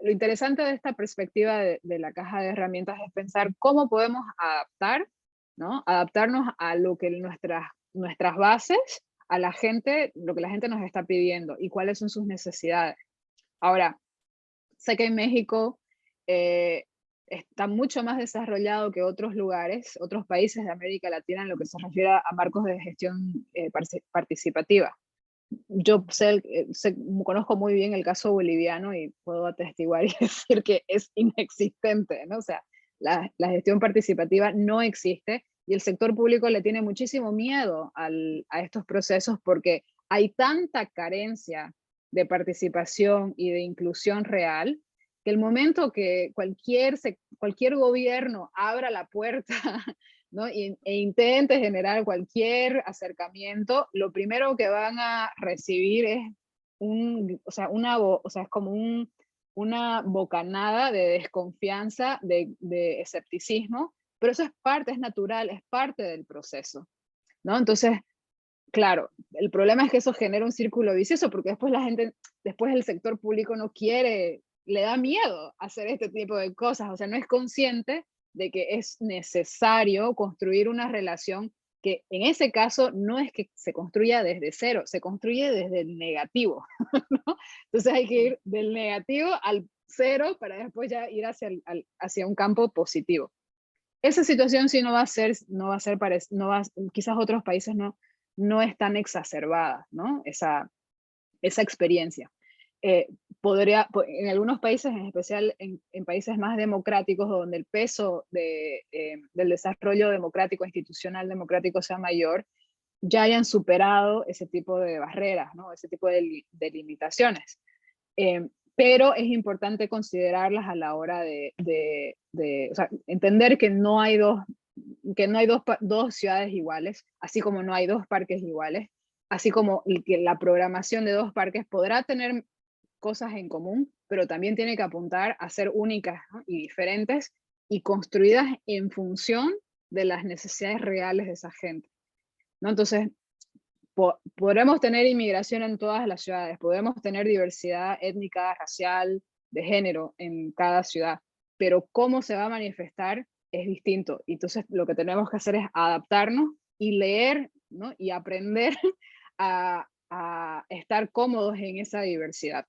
lo interesante de esta perspectiva de la caja de herramientas es pensar cómo podemos adaptar, ¿no? Adaptarnos a lo que nuestras bases, a la gente, lo que la gente nos está pidiendo y cuáles son sus necesidades. Ahora, sé que en México está mucho más desarrollado que otros lugares, otros países de América Latina en lo que se refiere a marcos de gestión participativa. Yo conozco muy bien el caso boliviano y puedo atestiguar y decir que es inexistente, ¿no? O sea, la gestión participativa no existe y el sector público le tiene muchísimo miedo a estos procesos porque hay tanta carencia de participación y de inclusión real que el momento que cualquier gobierno abra la puerta, ¿no? e intente generar cualquier acercamiento, lo primero que van a recibir es es como una bocanada de desconfianza, de escepticismo, pero eso es natural, es parte del proceso, ¿no? Entonces, claro, el problema es que eso genera un círculo vicioso porque después el sector público no quiere, le da miedo hacer este tipo de cosas, o sea, no es consciente de que es necesario construir una relación que en ese caso no es que se construya desde cero, se construye desde el negativo, ¿no? Entonces hay que ir del negativo al cero para después ya ir hacia un campo positivo. Esa situación sí quizás otros países no es tan exacerbada, ¿no? Esa experiencia. En algunos países, en especial en países más democráticos, donde el peso del desarrollo democrático, institucional democrático sea mayor, ya hayan superado ese tipo de barreras, ¿no? Ese tipo de limitaciones. Pero es importante considerarlas a la hora o sea, entender que no hay dos ciudades iguales, así como no hay dos parques iguales, así como que la programación de dos parques podrá tener cosas en común, pero también tiene que apuntar a ser únicas, ¿no? Y diferentes y construidas en función de las necesidades reales de esa gente, ¿no? Entonces, podremos tener inmigración en todas las ciudades, podemos tener diversidad étnica, racial, de género en cada ciudad, pero cómo se va a manifestar es distinto. Entonces, lo que tenemos que hacer es adaptarnos y leer, ¿no? Y aprender a estar cómodos en esa diversidad.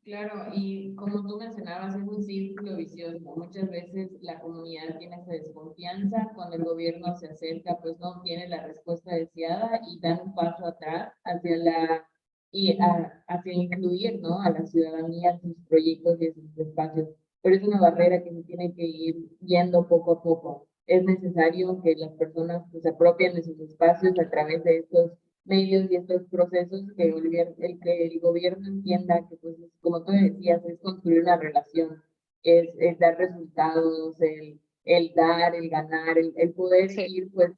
Claro, y como tú mencionabas, es un círculo vicioso. Muchas veces la comunidad tiene esa desconfianza, cuando el gobierno se acerca, pues no tiene la respuesta deseada y dan un paso atrás hacia incluir, ¿no? A la ciudadanía en sus proyectos y en sus espacios. Pero es una barrera que se tiene que ir yendo poco a poco. Es necesario que las personas pues, se apropien de sus espacios a través de estos medios y estos procesos que el gobierno entienda que, pues, como tú decías, es construir una relación, es dar resultados, el dar, el ganar, el poder Sí. ir, pues,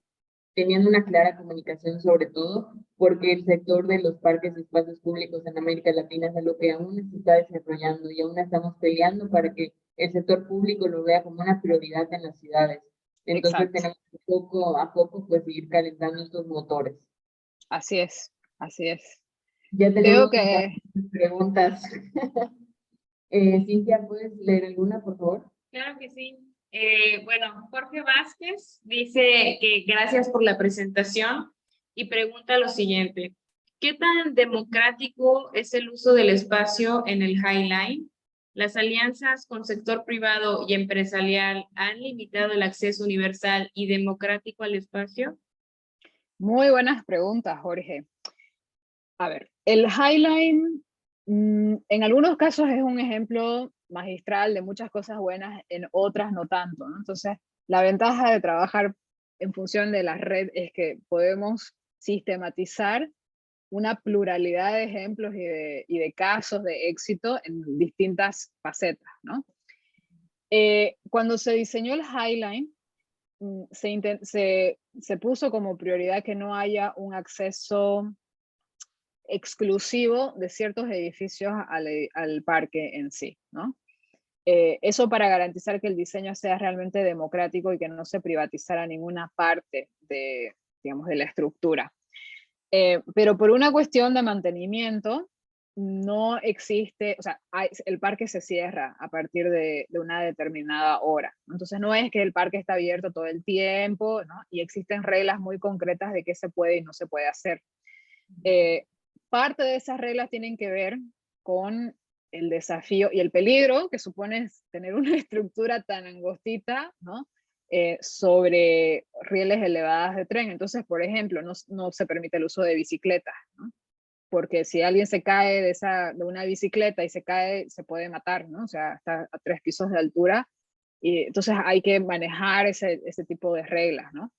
teniendo una clara comunicación sobre todo, porque el sector de los parques y espacios públicos en América Latina es algo que aún se está desarrollando y aún estamos peleando para que el sector público lo vea como una prioridad en las ciudades. Entonces Exacto. tenemos que poco a poco pues ir calentando estos motores. Así es, así es. Ya Creo tenemos que preguntas. Cintia, ¿puedes leer alguna, por favor? Claro que sí. Bueno, Jorge Vázquez dice que gracias por la presentación y pregunta lo siguiente. ¿Qué tan democrático es el uso del espacio en el High Line? ¿Las alianzas con sector privado y empresarial han limitado el acceso universal y democrático al espacio? Muy buenas preguntas, Jorge. A ver, el Highline en algunos casos es un ejemplo magistral de muchas cosas buenas, en otras no tanto, ¿no? Entonces, la ventaja de trabajar en función de la red es que podemos sistematizar una pluralidad de ejemplos y de casos de éxito en distintas facetas, ¿no? Cuando se diseñó el Highline, se puso como prioridad que no haya un acceso exclusivo de ciertos edificios al parque en sí, ¿no? Eso para garantizar que el diseño sea realmente democrático y que no se privatizara ninguna parte de, digamos, de la estructura. Pero por una cuestión de mantenimiento, no existe, o sea, el parque se cierra a partir de una determinada hora. Entonces no es que el parque está abierto todo el tiempo, ¿no? Y existen reglas muy concretas de qué se puede y no se puede hacer. Parte de esas reglas tienen que ver con el desafío y el peligro que supone tener una estructura tan angostita, ¿no? Sobre rieles elevadas de tren. Entonces, por ejemplo, no se permite el uso de bicicletas, ¿no? Porque si alguien se cae de una bicicleta y se cae, se puede matar, ¿no? O sea, está a 3 pisos de altura, y entonces hay que manejar ese tipo de reglas, ¿no?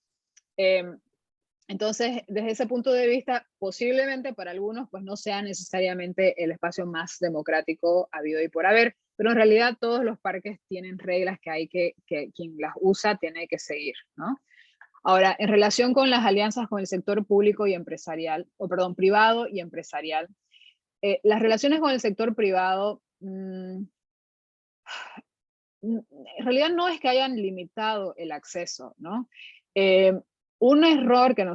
Entonces, desde ese punto de vista, posiblemente para algunos pues no sea necesariamente el espacio más democrático habido y por haber, pero en realidad todos los parques tienen reglas que hay que quien las usa tiene que seguir, ¿no? Ahora, en relación con las alianzas con el sector público y empresarial, o perdón, privado y empresarial, las relaciones con el sector privado, en realidad no es que hayan limitado el acceso, ¿no? Un error que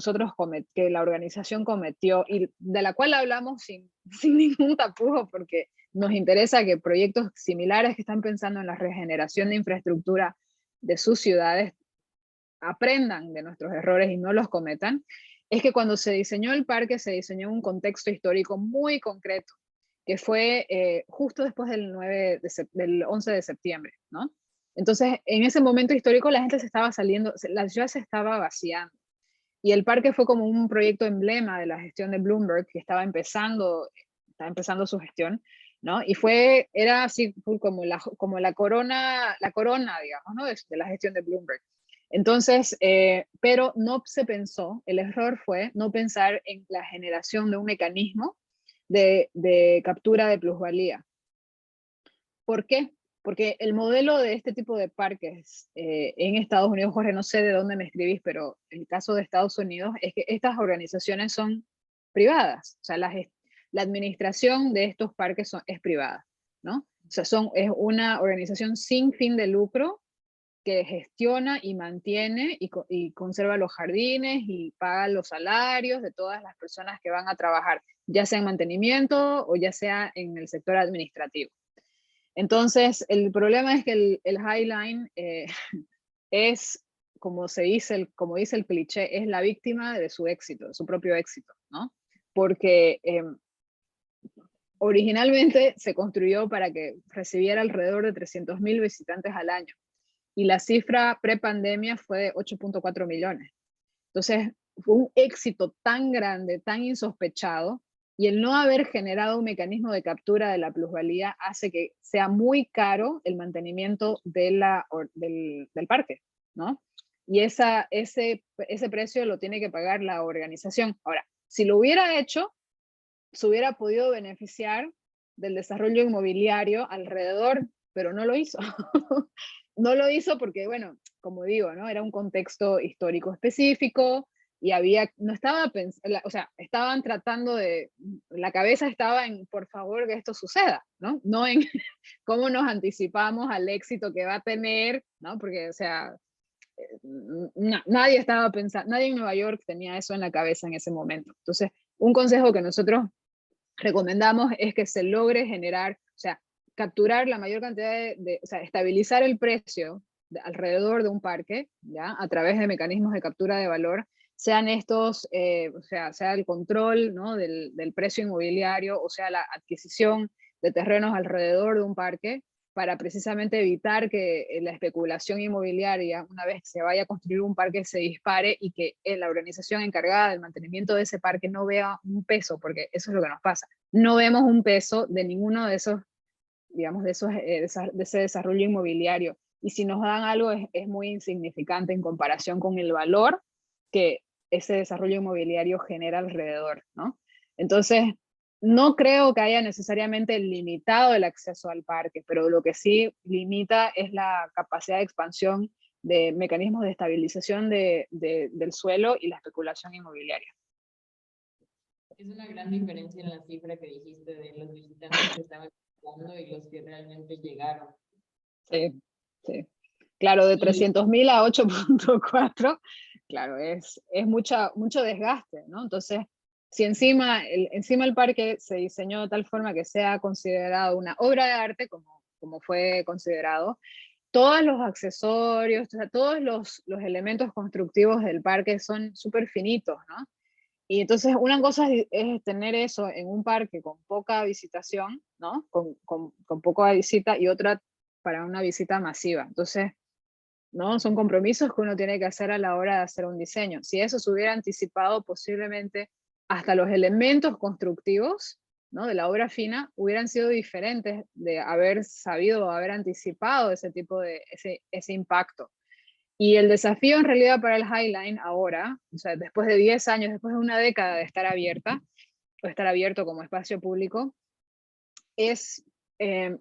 que la organización cometió y de la cual hablamos sin ningún tapujo porque nos interesa que proyectos similares que están pensando en la regeneración de infraestructura de sus ciudades aprendan de nuestros errores y no los cometan, es que cuando se diseñó el parque se diseñó en un contexto histórico muy concreto, que fue justo después del 11 de septiembre, ¿no? Entonces, en ese momento histórico la gente se estaba saliendo, la ciudad se estaba vaciando. Y el parque fue como un proyecto emblema de la gestión de Bloomberg, que estaba empezando su gestión, ¿no? Y era así como la corona, digamos, ¿no? De la gestión de Bloomberg. Entonces, pero no se pensó, el error fue no pensar en la generación de un mecanismo de captura de plusvalía. ¿Por qué? Porque el modelo de este tipo de parques en Estados Unidos, Jorge, no sé de dónde me escribís, pero el caso de Estados Unidos es que estas organizaciones son privadas, o sea, la administración de estos parques es privada, ¿no? O sea, es una organización sin fin de lucro que gestiona y mantiene y conserva los jardines y paga los salarios de todas las personas que van a trabajar, ya sea en mantenimiento o ya sea en el sector administrativo. Entonces, el problema es que el Highline es, como dice el cliché, es la víctima de su éxito, de su propio éxito, ¿no? Porque originalmente se construyó para que recibiera alrededor de 300.000 visitantes al año y la cifra pre-pandemia fue de 8.4 millones. Entonces, fue un éxito tan grande, tan insospechado, y el no haber generado un mecanismo de captura de la plusvalía hace que sea muy caro el mantenimiento del parque, ¿no? Y ese precio lo tiene que pagar la organización. Ahora, si lo hubiera hecho, se hubiera podido beneficiar del desarrollo inmobiliario alrededor, pero no lo hizo. No lo hizo porque, bueno, como digo, ¿no? Era un contexto histórico específico y no estaba pensando, o sea, estaban tratando la cabeza estaba en, por favor, que esto suceda, ¿no? No en cómo nos anticipamos al éxito que va a tener, ¿no? Porque, o sea, nadie estaba pensando, nadie en Nueva York tenía eso en la cabeza en ese momento. Entonces, un consejo que nosotros recomendamos es que se logre generar, o sea, capturar la mayor cantidad o sea, estabilizar el precio alrededor de un parque, ¿ya? A través de mecanismos de captura de valor, sean estos, o sea el control, ¿no? del precio inmobiliario, o sea, la adquisición de terrenos alrededor de un parque, para precisamente evitar que la especulación inmobiliaria, una vez que se vaya a construir un parque, se dispare y que la organización encargada del mantenimiento de ese parque no vea un peso, porque eso es lo que nos pasa. No vemos un peso de ninguno de esos, digamos, de ese desarrollo inmobiliario. Y si nos dan algo es muy insignificante en comparación con el valor que ese desarrollo inmobiliario genera alrededor, ¿no? Entonces, no creo que haya necesariamente limitado el acceso al parque, pero lo que sí limita es la capacidad de expansión de mecanismos de estabilización del suelo y la especulación inmobiliaria. Es una gran diferencia en la cifra que dijiste de los visitantes que estaban visitando y los que realmente llegaron. Sí, sí. Claro, de 300.000 a 8.4, claro, es mucho desgaste, ¿no? Entonces, si encima el parque se diseñó de tal forma que sea considerado una obra de arte, como fue considerado, todos los accesorios, o sea, todos los elementos constructivos del parque son súper finitos, ¿no? Y entonces una cosa es tener eso en un parque con poca visitación, ¿no? Con poca visita, y otra para una visita masiva. Entonces, ¿no? Son compromisos que uno tiene que hacer a la hora de hacer un diseño. Si eso se hubiera anticipado, posiblemente hasta los elementos constructivos, ¿no? De la obra fina hubieran sido diferentes de haber sabido o haber anticipado ese tipo de, ese impacto. Y el desafío en realidad para el Highline ahora, o sea, después de 10 años, después de una década de estar abierta, o estar abierto como espacio público, es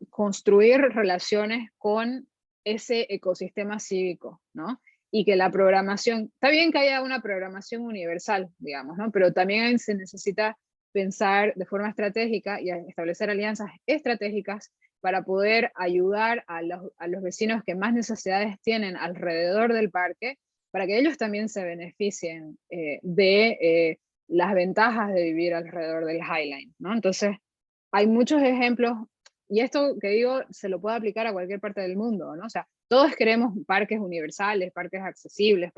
construir relaciones con ese ecosistema cívico, ¿no? Y que la programación, está bien que haya una programación universal, digamos, ¿no? Pero también se necesita pensar de forma estratégica y establecer alianzas estratégicas para poder ayudar a los vecinos que más necesidades tienen alrededor del parque, para que ellos también se beneficien de las ventajas de vivir alrededor del Highline, ¿no? Entonces, hay muchos ejemplos, y esto que digo se lo puede aplicar a cualquier parte del mundo, ¿no? O sea, todos queremos parques universales, parques accesibles,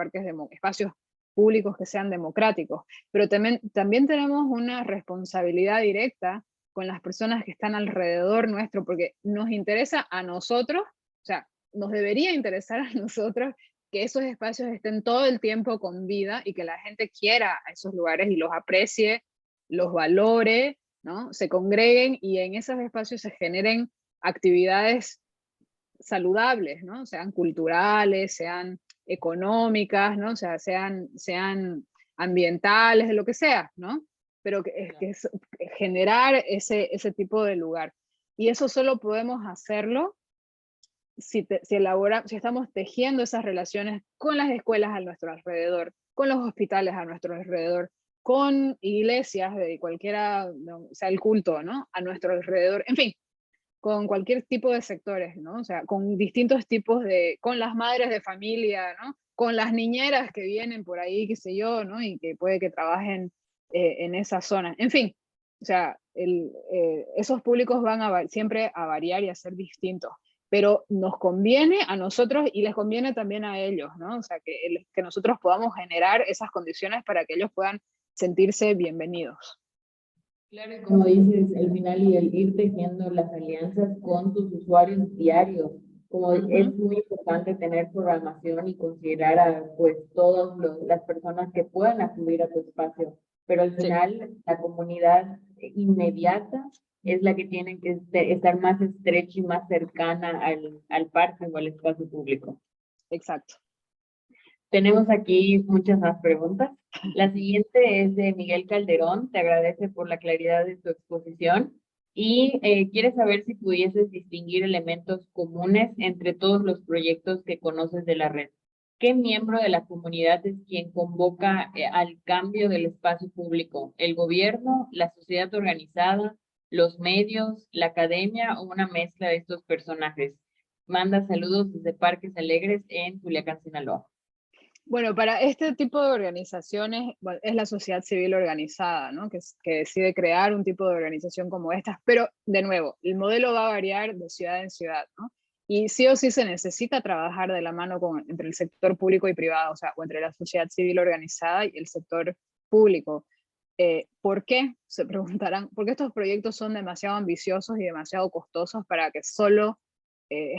espacios públicos que sean democráticos, pero también tenemos una responsabilidad directa con las personas que están alrededor nuestro, porque nos interesa a nosotros, o sea, nos debería interesar a nosotros que esos espacios estén todo el tiempo con vida y que la gente quiera a esos lugares y los aprecie, los valore, ¿no? Se congreguen y en esos espacios se generen actividades saludables, ¿no? Sean culturales, sean económicas, ¿no? O sea, sean ambientales, de lo que sea, ¿no? Pero generar ese tipo de lugar. Y eso solo podemos hacerlo si estamos tejiendo esas relaciones con las escuelas a nuestro alrededor, con los hospitales a nuestro alrededor, con iglesias de cualquiera, no, sea el culto, ¿no? A nuestro alrededor, en fin, con cualquier tipo de sectores, ¿no? O sea, con distintos tipos con las madres de familia, ¿no? Con las niñeras que vienen por ahí, qué sé yo, ¿no? Y que puede que trabajen en esa zona. En fin, o sea, esos públicos van siempre a variar y a ser distintos, pero nos conviene a nosotros y les conviene también a ellos, ¿no? O sea, que nosotros podamos generar esas condiciones para que ellos puedan sentirse bienvenidos. Claro, y como dices, el final y el ir tejiendo las alianzas con tus usuarios diarios, como es muy importante tener programación y considerar a pues todas las personas que puedan acudir a tu espacio, pero al final la comunidad inmediata es la que tiene que estar más estrecha y más cercana al parque o al espacio público. Exacto. Tenemos aquí muchas más preguntas. La siguiente es de Miguel Calderón. Te agradece por la claridad de tu exposición y quiere saber si pudieses distinguir elementos comunes entre todos los proyectos que conoces de la red. ¿Qué miembro de la comunidad es quien convoca al cambio del espacio público? ¿El gobierno, la sociedad organizada, los medios, la academia o una mezcla de estos personajes? Manda saludos desde Parques Alegres en Culiacán, Sinaloa. Bueno, para este tipo de organizaciones es la sociedad civil organizada, ¿no? Que decide crear un tipo de organización como esta, pero de nuevo, el modelo va a variar de ciudad en ciudad, ¿no? Y sí o sí se necesita trabajar de la mano entre el sector público y privado, o sea, o entre la sociedad civil organizada y el sector público. ¿Por qué? Se preguntarán, porque estos proyectos son demasiado ambiciosos y demasiado costosos para que solo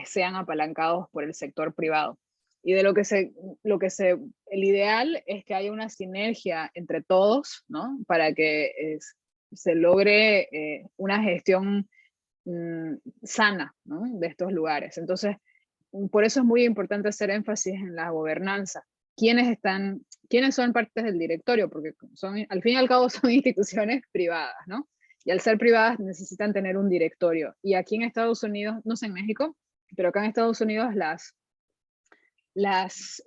sean apalancados por el sector privado. Y de el ideal es que haya una sinergia entre todos, ¿no? Para que se logre una gestión sana, ¿no? De estos lugares. Entonces, por eso es muy importante hacer énfasis en la gobernanza. ¿Quiénes son partes del directorio? Porque al fin y al cabo son instituciones privadas, ¿no? Y al ser privadas necesitan tener un directorio. Y aquí en Estados Unidos, no sé en México, pero acá en Estados Unidos las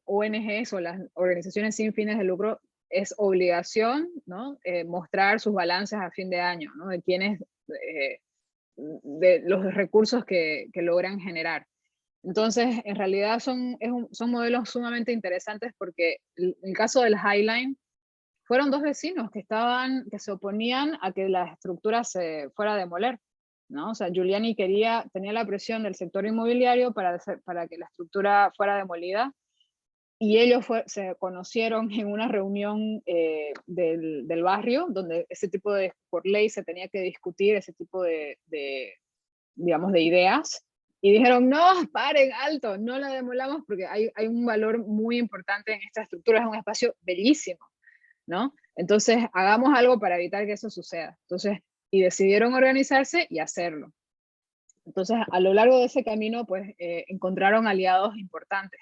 ONGs o las organizaciones sin fines de lucro es obligación, ¿no? Mostrar sus balances a fin de año, ¿no? De quiénes, de los recursos que logran generar. Entonces, en realidad son modelos sumamente interesantes porque el caso del Highline fueron dos vecinos que se oponían a que la estructura se fuera a demoler, ¿no? O sea, Giuliani tenía la presión del sector inmobiliario para que la estructura fuera demolida, y ellos se conocieron en una reunión del barrio, donde por ley se tenía que discutir ese tipo digamos, de ideas, y dijeron, no, paren, alto, no la demolamos porque hay un valor muy importante en esta estructura, es un espacio bellísimo, ¿no? Entonces, hagamos algo para evitar que eso suceda. Entonces, y decidieron organizarse y hacerlo. Entonces, a lo largo de ese camino, pues, encontraron aliados importantes.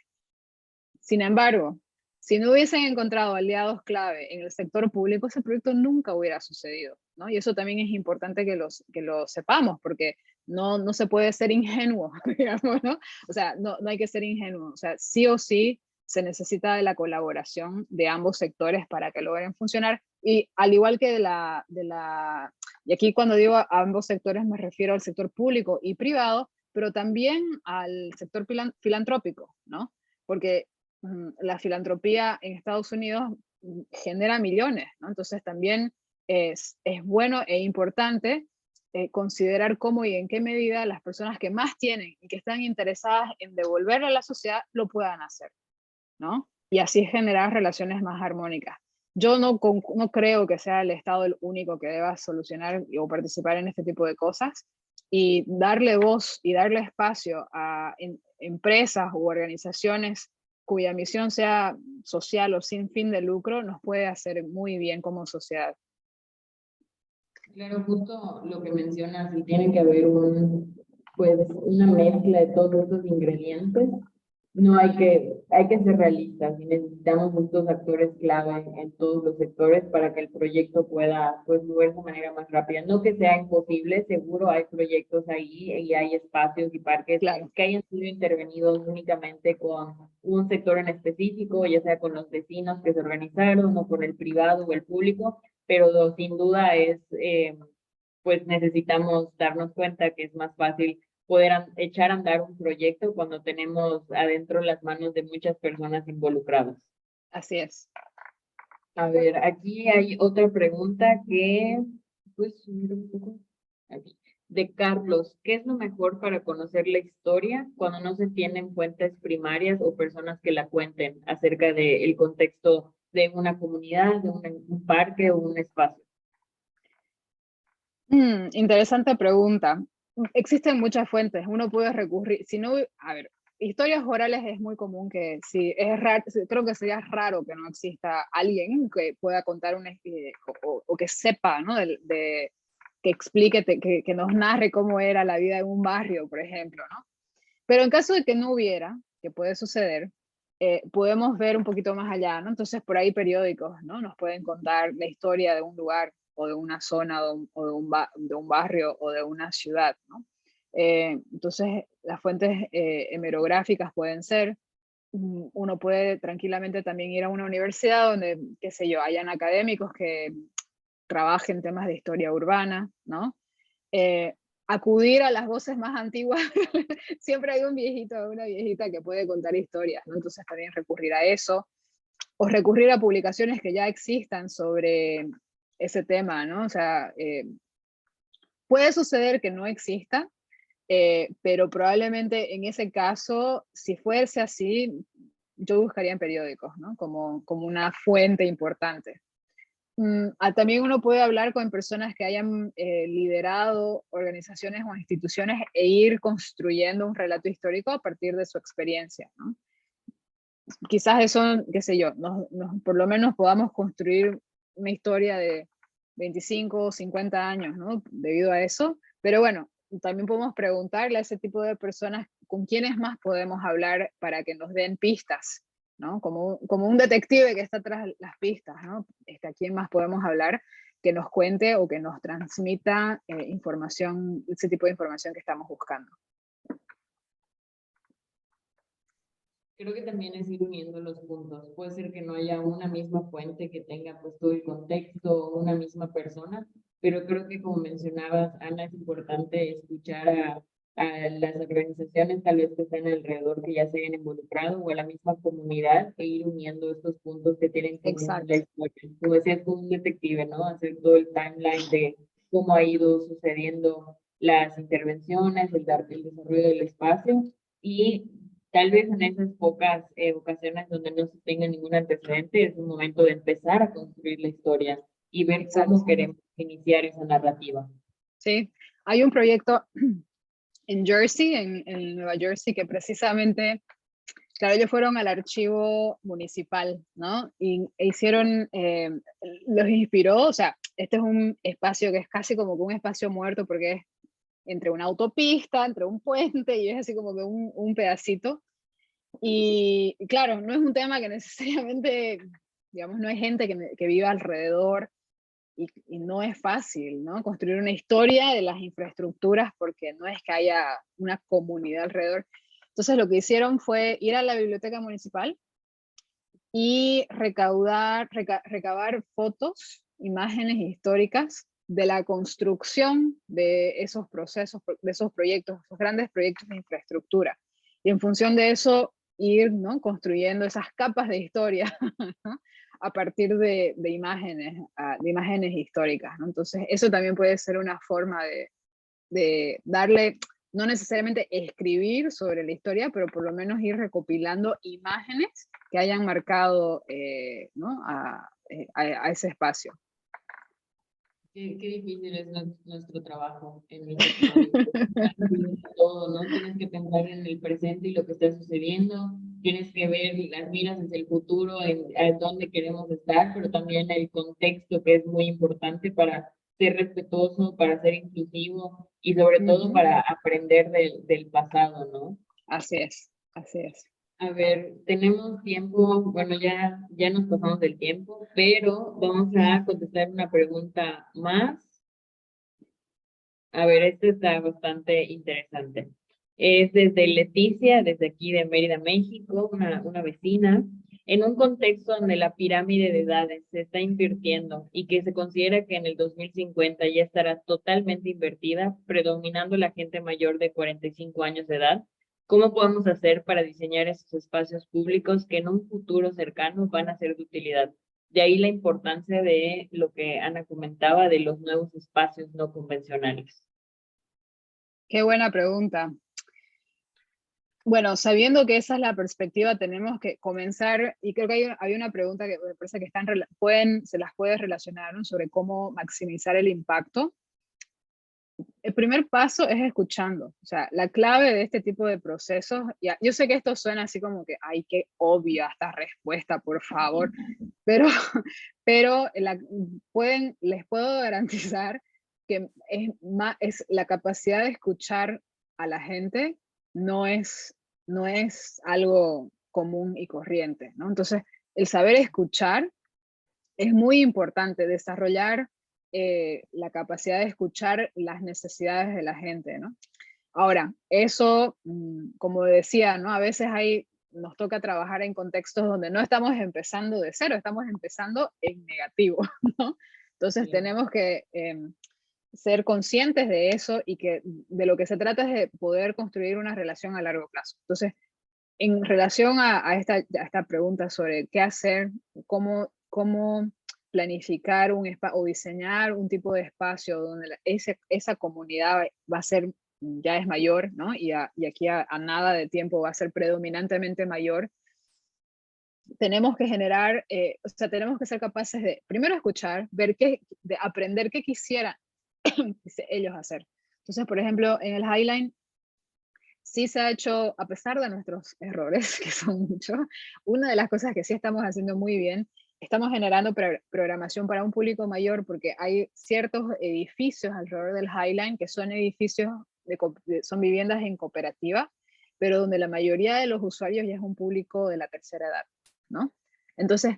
Sin embargo, si no hubiesen encontrado aliados clave en el sector público, ese proyecto nunca hubiera sucedido, ¿no? Y eso también es importante que lo sepamos, porque no se puede ser ingenuo, digamos, ¿no? O sea, no hay que ser ingenuo. O sea, sí o sí se necesita de la colaboración de ambos sectores para que logren funcionar. Y al igual que y aquí cuando digo a ambos sectores me refiero al sector público y privado, pero también al sector filantrópico, ¿no? Porque la filantropía en Estados Unidos genera millones, ¿no? Entonces también es bueno e importante considerar cómo y en qué medida las personas que más tienen y que están interesadas en devolverle a la sociedad lo puedan hacer, ¿no? Y así generar relaciones más armónicas. Yo no creo que sea el Estado el único que deba solucionar o participar en este tipo de cosas, y darle voz y darle espacio a empresas u organizaciones cuya misión sea social o sin fin de lucro nos puede hacer muy bien como sociedad. Claro, justo lo que mencionas, y tiene que haber una mezcla de todos estos ingredientes. No hay que ser realistas y necesitamos estos actores clave en todos los sectores para que el proyecto pueda pues moverse de manera más rápida. No que sea imposible, seguro hay proyectos ahí y hay espacios y parques Claro. que hayan sido intervenidos únicamente con un sector en específico, ya sea con los vecinos que se organizaron o con el privado o el público, pero sin duda pues necesitamos darnos cuenta que es más fácil poder echar a andar un proyecto cuando tenemos adentro las manos de muchas personas involucradas. Así es. A ver, aquí hay otra pregunta que, pues, subir un poco. Aquí. De Carlos, ¿qué es lo mejor para conocer la historia cuando no se tienen fuentes primarias o personas que la cuenten acerca del contexto de una comunidad, de un parque o un espacio? Interesante pregunta. Existen muchas fuentes, uno puede recurrir, si no, a ver, historias orales es muy común que sí, creo que sería raro que no exista alguien que pueda contar o que sepa, ¿no? Que explique, que nos narre cómo era la vida en un barrio, por ejemplo, ¿no? Pero en caso de que no hubiera, que puede suceder, podemos ver un poquito más allá, ¿no? Entonces por ahí periódicos, ¿no? Nos pueden contar la historia de un lugar o de una zona o de un barrio o de una ciudad, ¿no? Entonces las fuentes hemerográficas pueden ser, uno puede tranquilamente también ir a una universidad donde, qué sé yo, hayan académicos que trabajen temas de historia urbana, ¿no? Acudir a las voces más antiguas, siempre hay un viejito o una viejita que puede contar historias, ¿no? Entonces también recurrir a eso, o recurrir a publicaciones que ya existan sobre ese tema, ¿no? O sea, puede suceder que no exista, pero probablemente en ese caso, si fuese así, yo buscaría en periódicos, ¿no? Como una fuente importante. También uno puede hablar con personas que hayan liderado organizaciones o instituciones e ir construyendo un relato histórico a partir de su experiencia, ¿no? Quizás eso, qué sé yo, por lo menos podamos construir una historia de 25 o 50 años, ¿no? Debido a eso. Pero bueno, también podemos preguntarle a ese tipo de personas con quiénes más podemos hablar para que nos den pistas, ¿no? Como un detective que está tras las pistas, ¿no? ¿A quién más podemos hablar que nos cuente o que nos transmita información, ese tipo de información que estamos buscando? Creo que también es ir uniendo los puntos. Puede ser que no haya una misma fuente que tenga pues todo el contexto, una misma persona, pero creo que como mencionabas, Ana, es importante escuchar a las organizaciones tal vez que están alrededor, que ya se hayan involucrado, o a la misma comunidad, e ir uniendo estos puntos que tienen en común la Exacto. historia. Como decías, como un detective, ¿no? Hacer todo el timeline de cómo ha ido sucediendo las intervenciones, el desarrollo del espacio, y tal vez en esas pocas ocasiones donde no se tenga ningún antecedente, es un momento de empezar a construir la historia y ver Exacto. cómo queremos iniciar esa narrativa. Sí, hay un proyecto en Jersey, en Nueva Jersey, que precisamente, claro, ellos fueron al archivo municipal, ¿no? E hicieron, los inspiró, o sea, este es un espacio que es casi como que un espacio muerto porque es entre una autopista, entre un puente, y es así como que un pedacito. Y claro, no es un tema que necesariamente, digamos, no hay gente que viva alrededor, y no es fácil, ¿no? Construir una historia de las infraestructuras porque no es que haya una comunidad alrededor. Entonces lo que hicieron fue ir a la biblioteca municipal y recabar fotos, imágenes históricas de la construcción de esos procesos, de esos proyectos, esos grandes proyectos de infraestructura. Y en función de eso, ir, ¿no? Construyendo esas capas de historia, ¿no? A partir de imágenes históricas, ¿no? Entonces, eso también puede ser una forma de darle, no necesariamente escribir sobre la historia, pero por lo menos ir recopilando imágenes que hayan marcado, ¿no? a ese espacio. Qué difícil es nuestro trabajo en Latinoamérica. Todo, ¿no? Tienes que pensar en el presente y lo que está sucediendo, tienes que ver las miras hacia el futuro, a dónde queremos estar, pero también el contexto que es muy importante para ser respetuoso, para ser inclusivo y sobre todo para aprender del pasado, ¿no? Así es, así es. A ver, tenemos tiempo, bueno, ya nos pasamos del tiempo, pero vamos a contestar una pregunta más. A ver, este está bastante interesante. Es desde Leticia, desde aquí de Mérida, México, una vecina. En un contexto donde la pirámide de edades se está invirtiendo y que se considera que en el 2050 ya estará totalmente invertida, predominando la gente mayor de 45 años de edad, ¿cómo podemos hacer para diseñar esos espacios públicos que en un futuro cercano van a ser de utilidad? De ahí la importancia de lo que Ana comentaba de los nuevos espacios no convencionales. Qué buena pregunta. Bueno, sabiendo que esa es la perspectiva, tenemos que comenzar, y creo que había una pregunta que me parece que se las puede relacionar, ¿no? Sobre cómo maximizar el impacto. El primer paso es escuchando, o sea, la clave de este tipo de procesos, yo sé que esto suena así como que, ay, qué obvia esta respuesta, por favor, pero, pero les puedo garantizar que es la capacidad de escuchar a la gente no es algo común y corriente, ¿no? Entonces, el saber escuchar es muy importante, desarrollar la capacidad de escuchar las necesidades de la gente, ¿no? Ahora, eso, como decía, ¿no? A veces nos toca trabajar en contextos donde no estamos empezando de cero, estamos empezando en negativo, ¿no? Entonces tenemos que ser conscientes de eso y que de lo que se trata es de poder construir una relación a largo plazo. Entonces, en relación a esta pregunta sobre qué hacer, cómo planificar o diseñar un tipo de espacio donde esa comunidad va a ser, ya es mayor, ¿no? Y aquí a nada de tiempo va a ser predominantemente mayor. tenemos que generar, o sea, tenemos que ser capaces de, primero escuchar, ver de aprender qué quisieran ellos hacer. Entonces, por ejemplo, en el Highline, sí se ha hecho, a pesar de nuestros errores, que son muchos, una de las cosas que sí estamos haciendo muy bien, estamos generando programación para un público mayor, porque hay ciertos edificios alrededor del Highline que son edificios, son viviendas en cooperativa, pero donde la mayoría de los usuarios ya es un público de la tercera edad, ¿no? Entonces,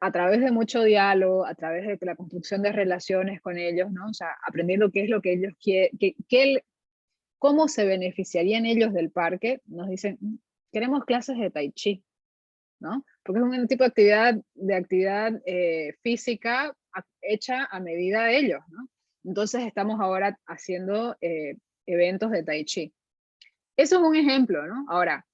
a través de mucho diálogo, a través de la construcción de relaciones con ellos, ¿no? O sea, aprendiendo qué es lo que ellos quieren, cómo se beneficiarían ellos del parque, nos dicen, queremos clases de Tai Chi, ¿no? Porque es un tipo de actividad física hecha a medida de ellos, ¿no? Entonces estamos ahora haciendo eventos de Tai Chi. Eso es un ejemplo, ¿no? Ahora,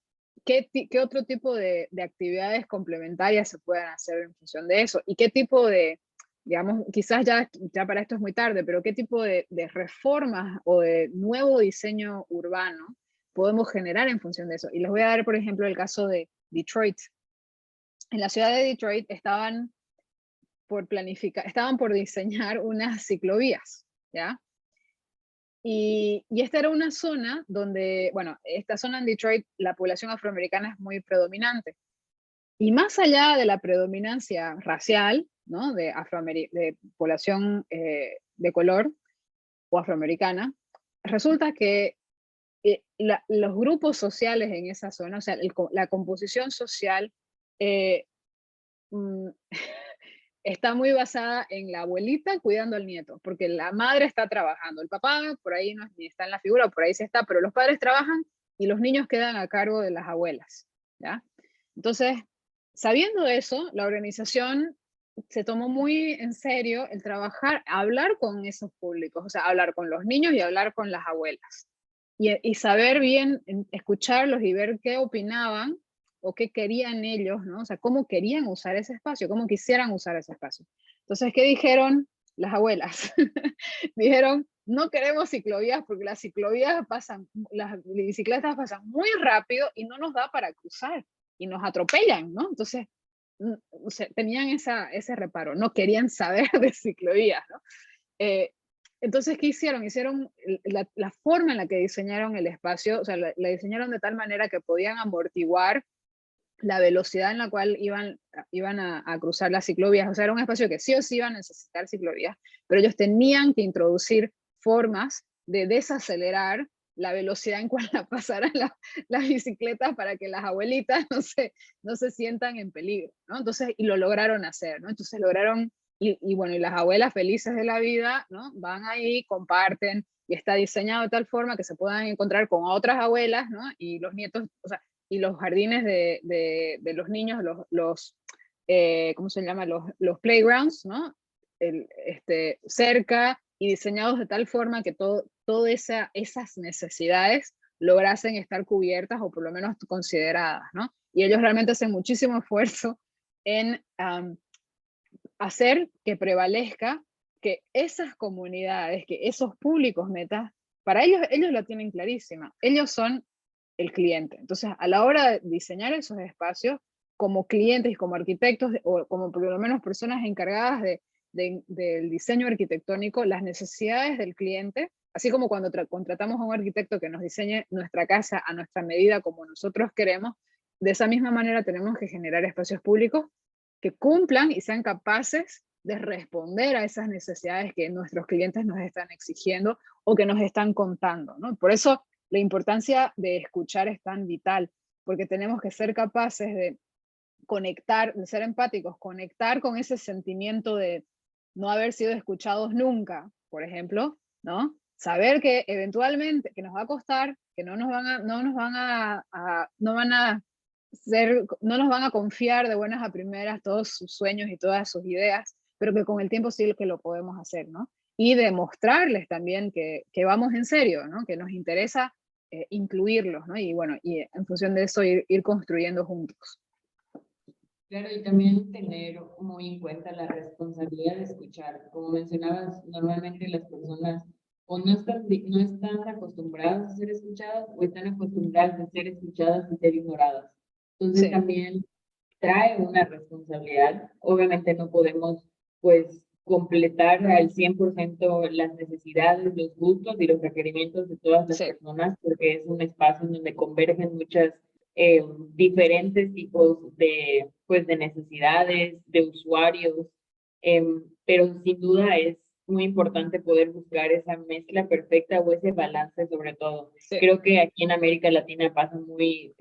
¿qué otro tipo de actividades complementarias se pueden hacer en función de eso? ¿Y qué tipo de, digamos, quizás ya para esto es muy tarde, pero qué tipo de reformas o de nuevo diseño urbano podemos generar en función de eso? Y les voy a dar, por ejemplo, el caso de Detroit. En la ciudad de Detroit estaban por diseñar unas ciclovías, ¿ya? Y esta era una zona donde, bueno, esta zona en Detroit, la población afroamericana es muy predominante. Y más allá de la predominancia racial, ¿no? De población de color o afroamericana, resulta que los grupos sociales en esa zona, o sea, la composición social mm, está muy basada en la abuelita cuidando al nieto, porque la madre está trabajando, el papá por ahí no ni está en la figura, por ahí sí está, pero los padres trabajan y los niños quedan a cargo de las abuelas, ¿ya? Entonces, sabiendo eso, la organización se tomó muy en serio el trabajar, hablar con esos públicos, o sea, hablar con los niños y hablar con las abuelas. Y saber bien, escucharlos y ver qué opinaban o qué querían ellos, ¿no? O sea, cómo querían usar ese espacio, cómo quisieran usar ese espacio. Entonces, ¿qué dijeron las abuelas? Dijeron, no queremos ciclovías porque las bicicletas pasan muy rápido y no nos da para cruzar y nos atropellan, ¿no? Entonces, o sea, tenían ese reparo, no querían saber de ciclovías, ¿no? Entonces, ¿qué hicieron? Hicieron la forma en la que diseñaron el espacio, o sea, la diseñaron de tal manera que podían amortiguar la velocidad en la cual iban a cruzar las ciclovías. O sea, era un espacio que sí o sí iban a necesitar ciclovías, pero ellos tenían que introducir formas de desacelerar la velocidad en cual pasaran las bicicletas para que las abuelitas no se sientan en peligro, ¿no? Entonces, y lo lograron hacer, ¿no? Entonces lograron, y bueno, y las abuelas felices de la vida, ¿no? Van ahí, comparten, y está diseñado de tal forma que se puedan encontrar con otras abuelas, ¿no? Y los nietos, o sea, y los jardines de los niños, ¿cómo se llama? Los playgrounds, ¿no? Cerca y diseñados de tal forma que todas esas necesidades lograsen estar cubiertas o por lo menos consideradas, ¿no? Y ellos realmente hacen muchísimo esfuerzo en hacer que prevalezca que esas comunidades, que esos públicos metas, para ellos la tienen clarísima. Ellos son el cliente. Entonces, a la hora de diseñar esos espacios, como clientes y como arquitectos, o como por lo menos personas encargadas del diseño arquitectónico, las necesidades del cliente, así como cuando contratamos a un arquitecto que nos diseñe nuestra casa a nuestra medida como nosotros queremos, de esa misma manera tenemos que generar espacios públicos que cumplan y sean capaces de responder a esas necesidades que nuestros clientes nos están exigiendo o que nos están contando, ¿no? Por eso la importancia de escuchar es tan vital, porque tenemos que ser capaces de conectar, de ser empáticos, conectar con ese sentimiento de no haber sido escuchados nunca, por ejemplo, ¿no? Saber que eventualmente, que nos va a costar, que no nos van a confiar de buenas a primeras todos sus sueños y todas sus ideas, pero que con el tiempo sí que lo podemos hacer, ¿no? Y demostrarles también que vamos en serio, ¿no? Que nos interesa incluirlos, ¿no? Y bueno, y en función de eso ir construyendo juntos. Claro, y también tener muy en cuenta la responsabilidad de escuchar. Como mencionabas, normalmente las personas o no están acostumbradas a ser escuchadas o están acostumbradas a ser escuchadas y ser ignoradas. Entonces Sí. también trae una responsabilidad. Obviamente no podemos, pues, completar al 100% las necesidades, los gustos y los requerimientos de todas las Sí, personas, porque es un espacio en donde convergen muchas diferentes tipos de, pues, de necesidades, de usuarios, pero sin duda es muy importante poder buscar esa mezcla perfecta o ese balance sobre todo. sí, Creo que aquí en América Latina pasa muy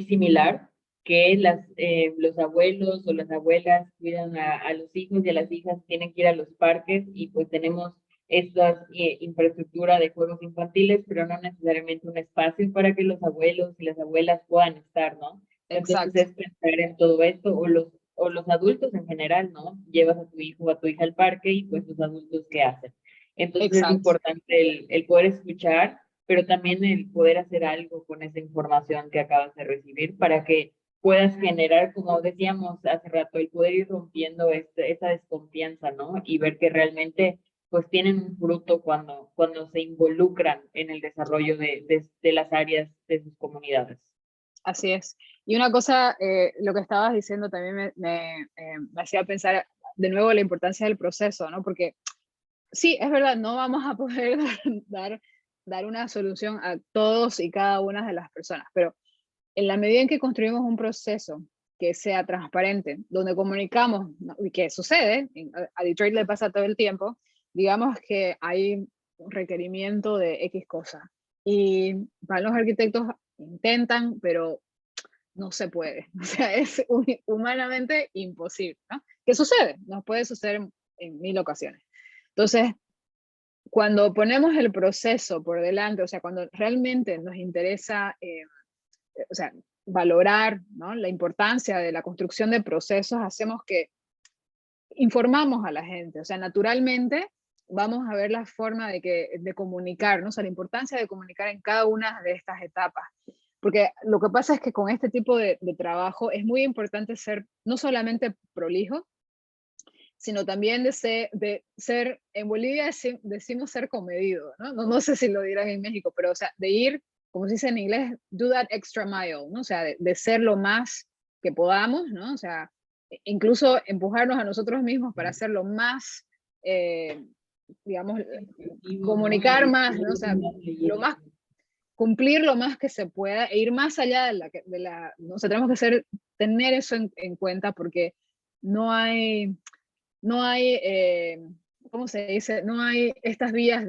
similar, que los abuelos o las abuelas cuidan a los hijos y a las hijas tienen que ir a los parques y pues tenemos esta infraestructura de juegos infantiles, pero no necesariamente un espacio para que los abuelos y las abuelas puedan estar, ¿no? Entonces exacto, es pensar en todo esto, o los adultos en general, ¿no? Llevas a tu hijo o a tu hija al parque y pues los adultos, ¿qué hacen? Entonces es exacto. importante el poder escuchar, pero también el poder hacer algo con esa información que acabas de recibir para que puedas generar, como decíamos hace rato, el poder ir rompiendo esa desconfianza, ¿no? Y ver que realmente pues tienen un fruto cuando se involucran en el desarrollo de las áreas de sus comunidades. Así es. Y una cosa, lo que estabas diciendo también me hacía pensar de nuevo la importancia del proceso, ¿no? Porque sí, es verdad, no vamos a poder dar, dar una solución a todos y cada una de las personas, pero en la medida en que construimos un proceso que sea transparente, donde comunicamos, ¿no? Y que sucede, a Detroit le pasa todo el tiempo, digamos que hay un requerimiento de X cosa. Y para los arquitectos intentan, pero no se puede. O sea, es humanamente imposible, ¿no? ¿Qué sucede? Nos puede suceder en 1000 ocasiones. Entonces, cuando ponemos el proceso por delante, o sea, cuando realmente nos interesa, o sea, valorar, ¿no?, la importancia de la construcción de procesos, hacemos que informamos a la gente, o sea, naturalmente vamos a ver la forma de comunicar, ¿no? O sea, la importancia de comunicar en cada una de estas etapas. Porque lo que pasa es que con este tipo de trabajo es muy importante ser no solamente prolijo, sino también de ser en Bolivia decimos ser comedido, ¿no? No sé si lo dirán en México, pero o sea, de ir, como se dice en inglés, do that extra mile, ¿no? O sea, de ser lo más que podamos, ¿no? O sea, incluso empujarnos a nosotros mismos para hacer lo más, eh, digamos, Efectivo, ¿no? comunicar más, ¿no? O sea, Más lo leíble. más, cumplir lo más que se pueda e ir más allá ¿no? O sea, tenemos que tener eso en cuenta porque no hay, no hay, ¿cómo se dice? No hay estas vías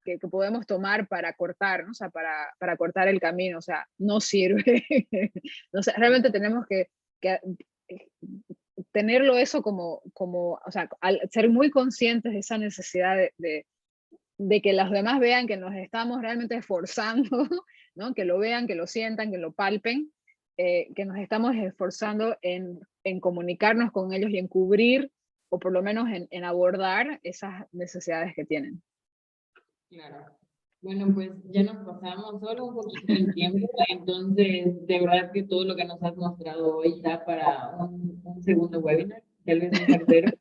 que podemos tomar para cortar, ¿no? O sea, para cortar el camino, o sea, no sirve. O sea, realmente tenemos que tenerlo eso o sea, al ser muy conscientes de esa necesidad de que los demás vean que nos estamos realmente esforzando, ¿no? Que lo vean, que lo sientan, que lo palpen, que nos estamos esforzando en comunicarnos con ellos y en cubrir, o por lo menos en abordar esas necesidades que tienen. Claro. Bueno, pues ya nos pasamos solo un poquito el tiempo, entonces de verdad que todo lo que nos has mostrado hoy da para un segundo webinar, tal vez un tercero.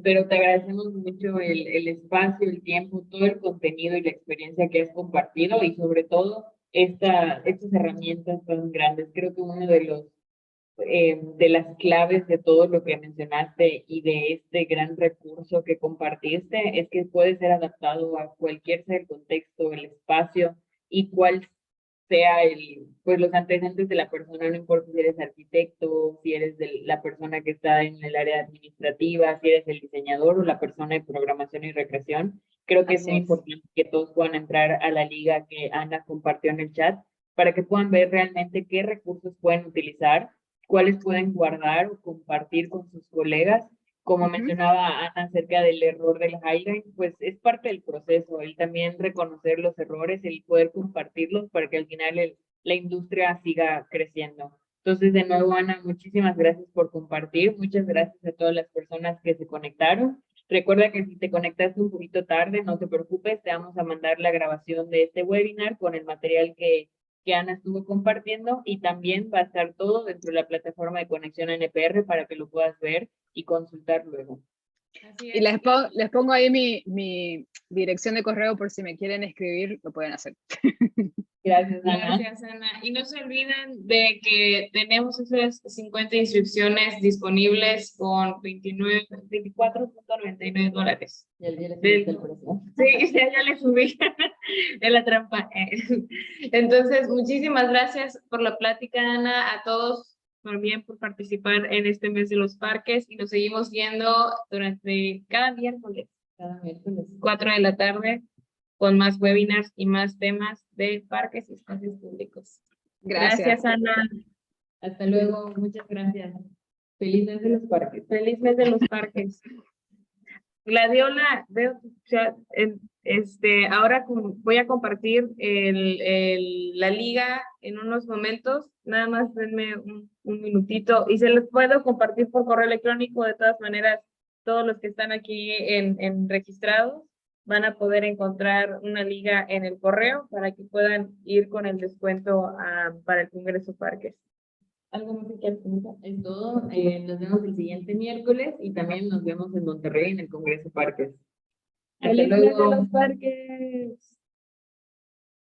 Pero te agradecemos mucho el espacio, el tiempo, todo el contenido y la experiencia que has compartido y sobre todo estas herramientas tan grandes. Creo que uno de las claves de todo lo que mencionaste y de este gran recurso que compartiste es que puede ser adaptado a cualquier sea el contexto, el espacio y cuál sea pues los antecedentes de la persona, no importa si eres arquitecto, si eres la persona que está en el área administrativa, si eres el diseñador o la persona de programación y recreación. Creo que es Así muy es. importante que todos puedan entrar a la liga que Ana compartió en el chat para que puedan ver realmente qué recursos pueden utilizar, cuáles pueden guardar o compartir con sus colegas. Como Ujú. mencionaba Ana acerca del error del highline, pues es parte del proceso, el también reconocer los errores, el poder compartirlos para que al final la industria siga creciendo. Entonces, de nuevo, Ana, muchísimas gracias por compartir, muchas gracias a todas las personas que se conectaron. Recuerda que si te conectaste un poquito tarde, no te preocupes, te vamos a mandar la grabación de este webinar con el material que Ana estuvo compartiendo y también va a estar todo dentro de la plataforma de conexión NPR para que lo puedas ver y consultar luego. Así Y es. les pongo ahí mi dirección de correo por si me quieren escribir, lo pueden hacer. Gracias, Ana. Gracias, Ana. Y no se olviden de que tenemos esas 50 inscripciones disponibles con $24.99. Y el día le Del- subiste el precio. Sí, ya le subí en la trampa. Entonces, muchísimas gracias por la plática, Ana, a todos también por participar en este mes de los parques y nos seguimos viendo durante cada miércoles, Cada miércoles. 4 de la tarde, con más webinars y más temas de parques y espacios públicos. Gracias. Ana. Hasta luego, muchas gracias. Feliz mes de los parques. Feliz mes de los parques. Gladiola, veo tu chat, ahora voy a compartir la liga en unos momentos, nada más denme un minutito y se los puedo compartir por correo electrónico. De todas maneras, todos los que están aquí en registrados van a poder encontrar una liga en el correo para que puedan ir con el descuento para el Congreso Parques. ¿Algo más que quieras comentar? Es todo. Nos vemos el siguiente miércoles y también nos vemos en Monterrey en el Congreso Parques. Hasta ¡Feliz mes de luego. los parques!